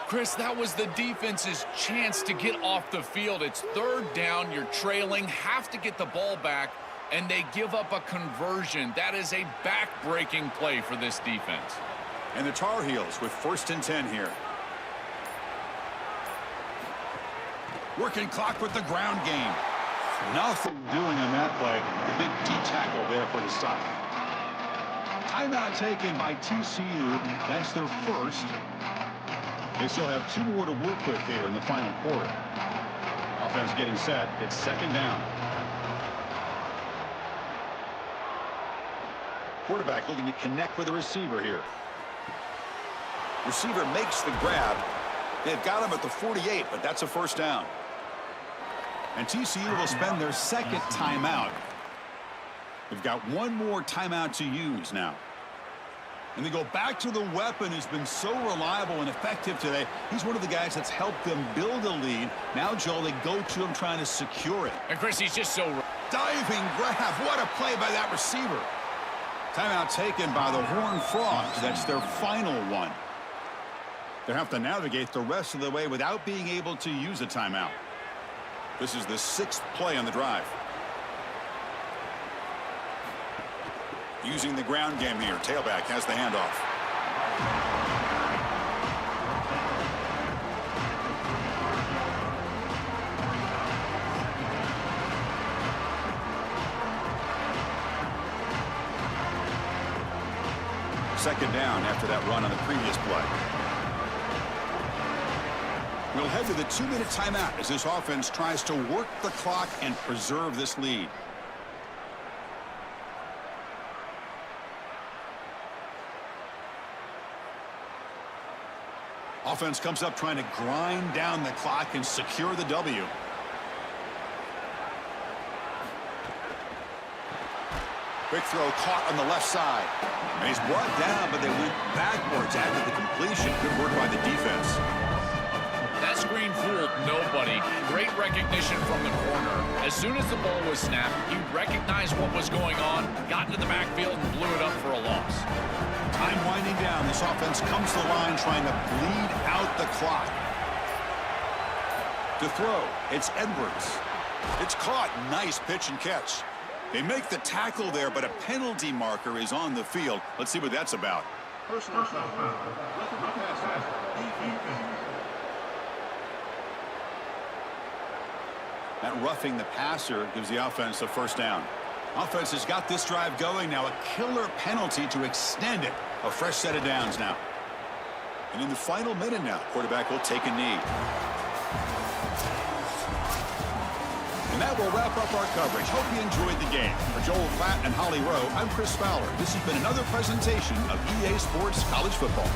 Chris, that was the defense's chance to get off the field. It's 3rd down, you're trailing, have to get the ball back, and they give up a conversion. That is a back-breaking play for this defense. And the Tar Heels with 1st and 10 here. Working clock with the ground game. Nothing doing on that play. The big D tackle there for the stop. Timeout taken by TCU. That's their first. They still have 2 more to work with here in the final quarter. Offense getting set. It's 2nd down. Quarterback looking to connect with the receiver here. Receiver makes the grab. They've got him at the 48, but that's a first down. And TCU will spend their 2nd timeout. They've got 1 more timeout to use now. And they go back to the weapon who's been so reliable and effective today. He's one of the guys that's helped them build a lead. Now, Joel, they go to him trying to secure it. And Chris, he's just so... Diving grab. What a play by that receiver. Timeout taken by the Horned Frogs. That's their final one. They'll have to navigate the rest of the way without being able to use a timeout. This is the 6th play on the drive. Using the ground game here. Tailback has the handoff. Second down after that run on the previous play. We'll head to the 2-minute timeout as this offense tries to work the clock and preserve this lead. Offense comes up trying to grind down the clock and secure the W. Quick throw caught on the left side. And he's brought down, but they went backwards after the completion. Good work by the defense. That screen fooled nobody. Great recognition from the corner. As soon as the ball was snapped, he recognized what was going on, got into the backfield, and blew it up for a loss. Time winding down. This offense comes to the line trying to bleed out the clock. To throw, it's Edwards. It's caught. Nice pitch and catch. They make the tackle there, but a penalty marker is on the field. Let's see what that's about. Personal foul. Referee passes. Defense. That roughing the passer gives the offense a first down. Offense has got this drive going now. A killer penalty to extend it. A fresh set of downs now. And in the final minute now, quarterback will take a knee. And that will wrap up our coverage. Hope you enjoyed the game. For Joel Platt and Holly Rowe, I'm Chris Fowler. This has been another presentation of EA Sports College Football.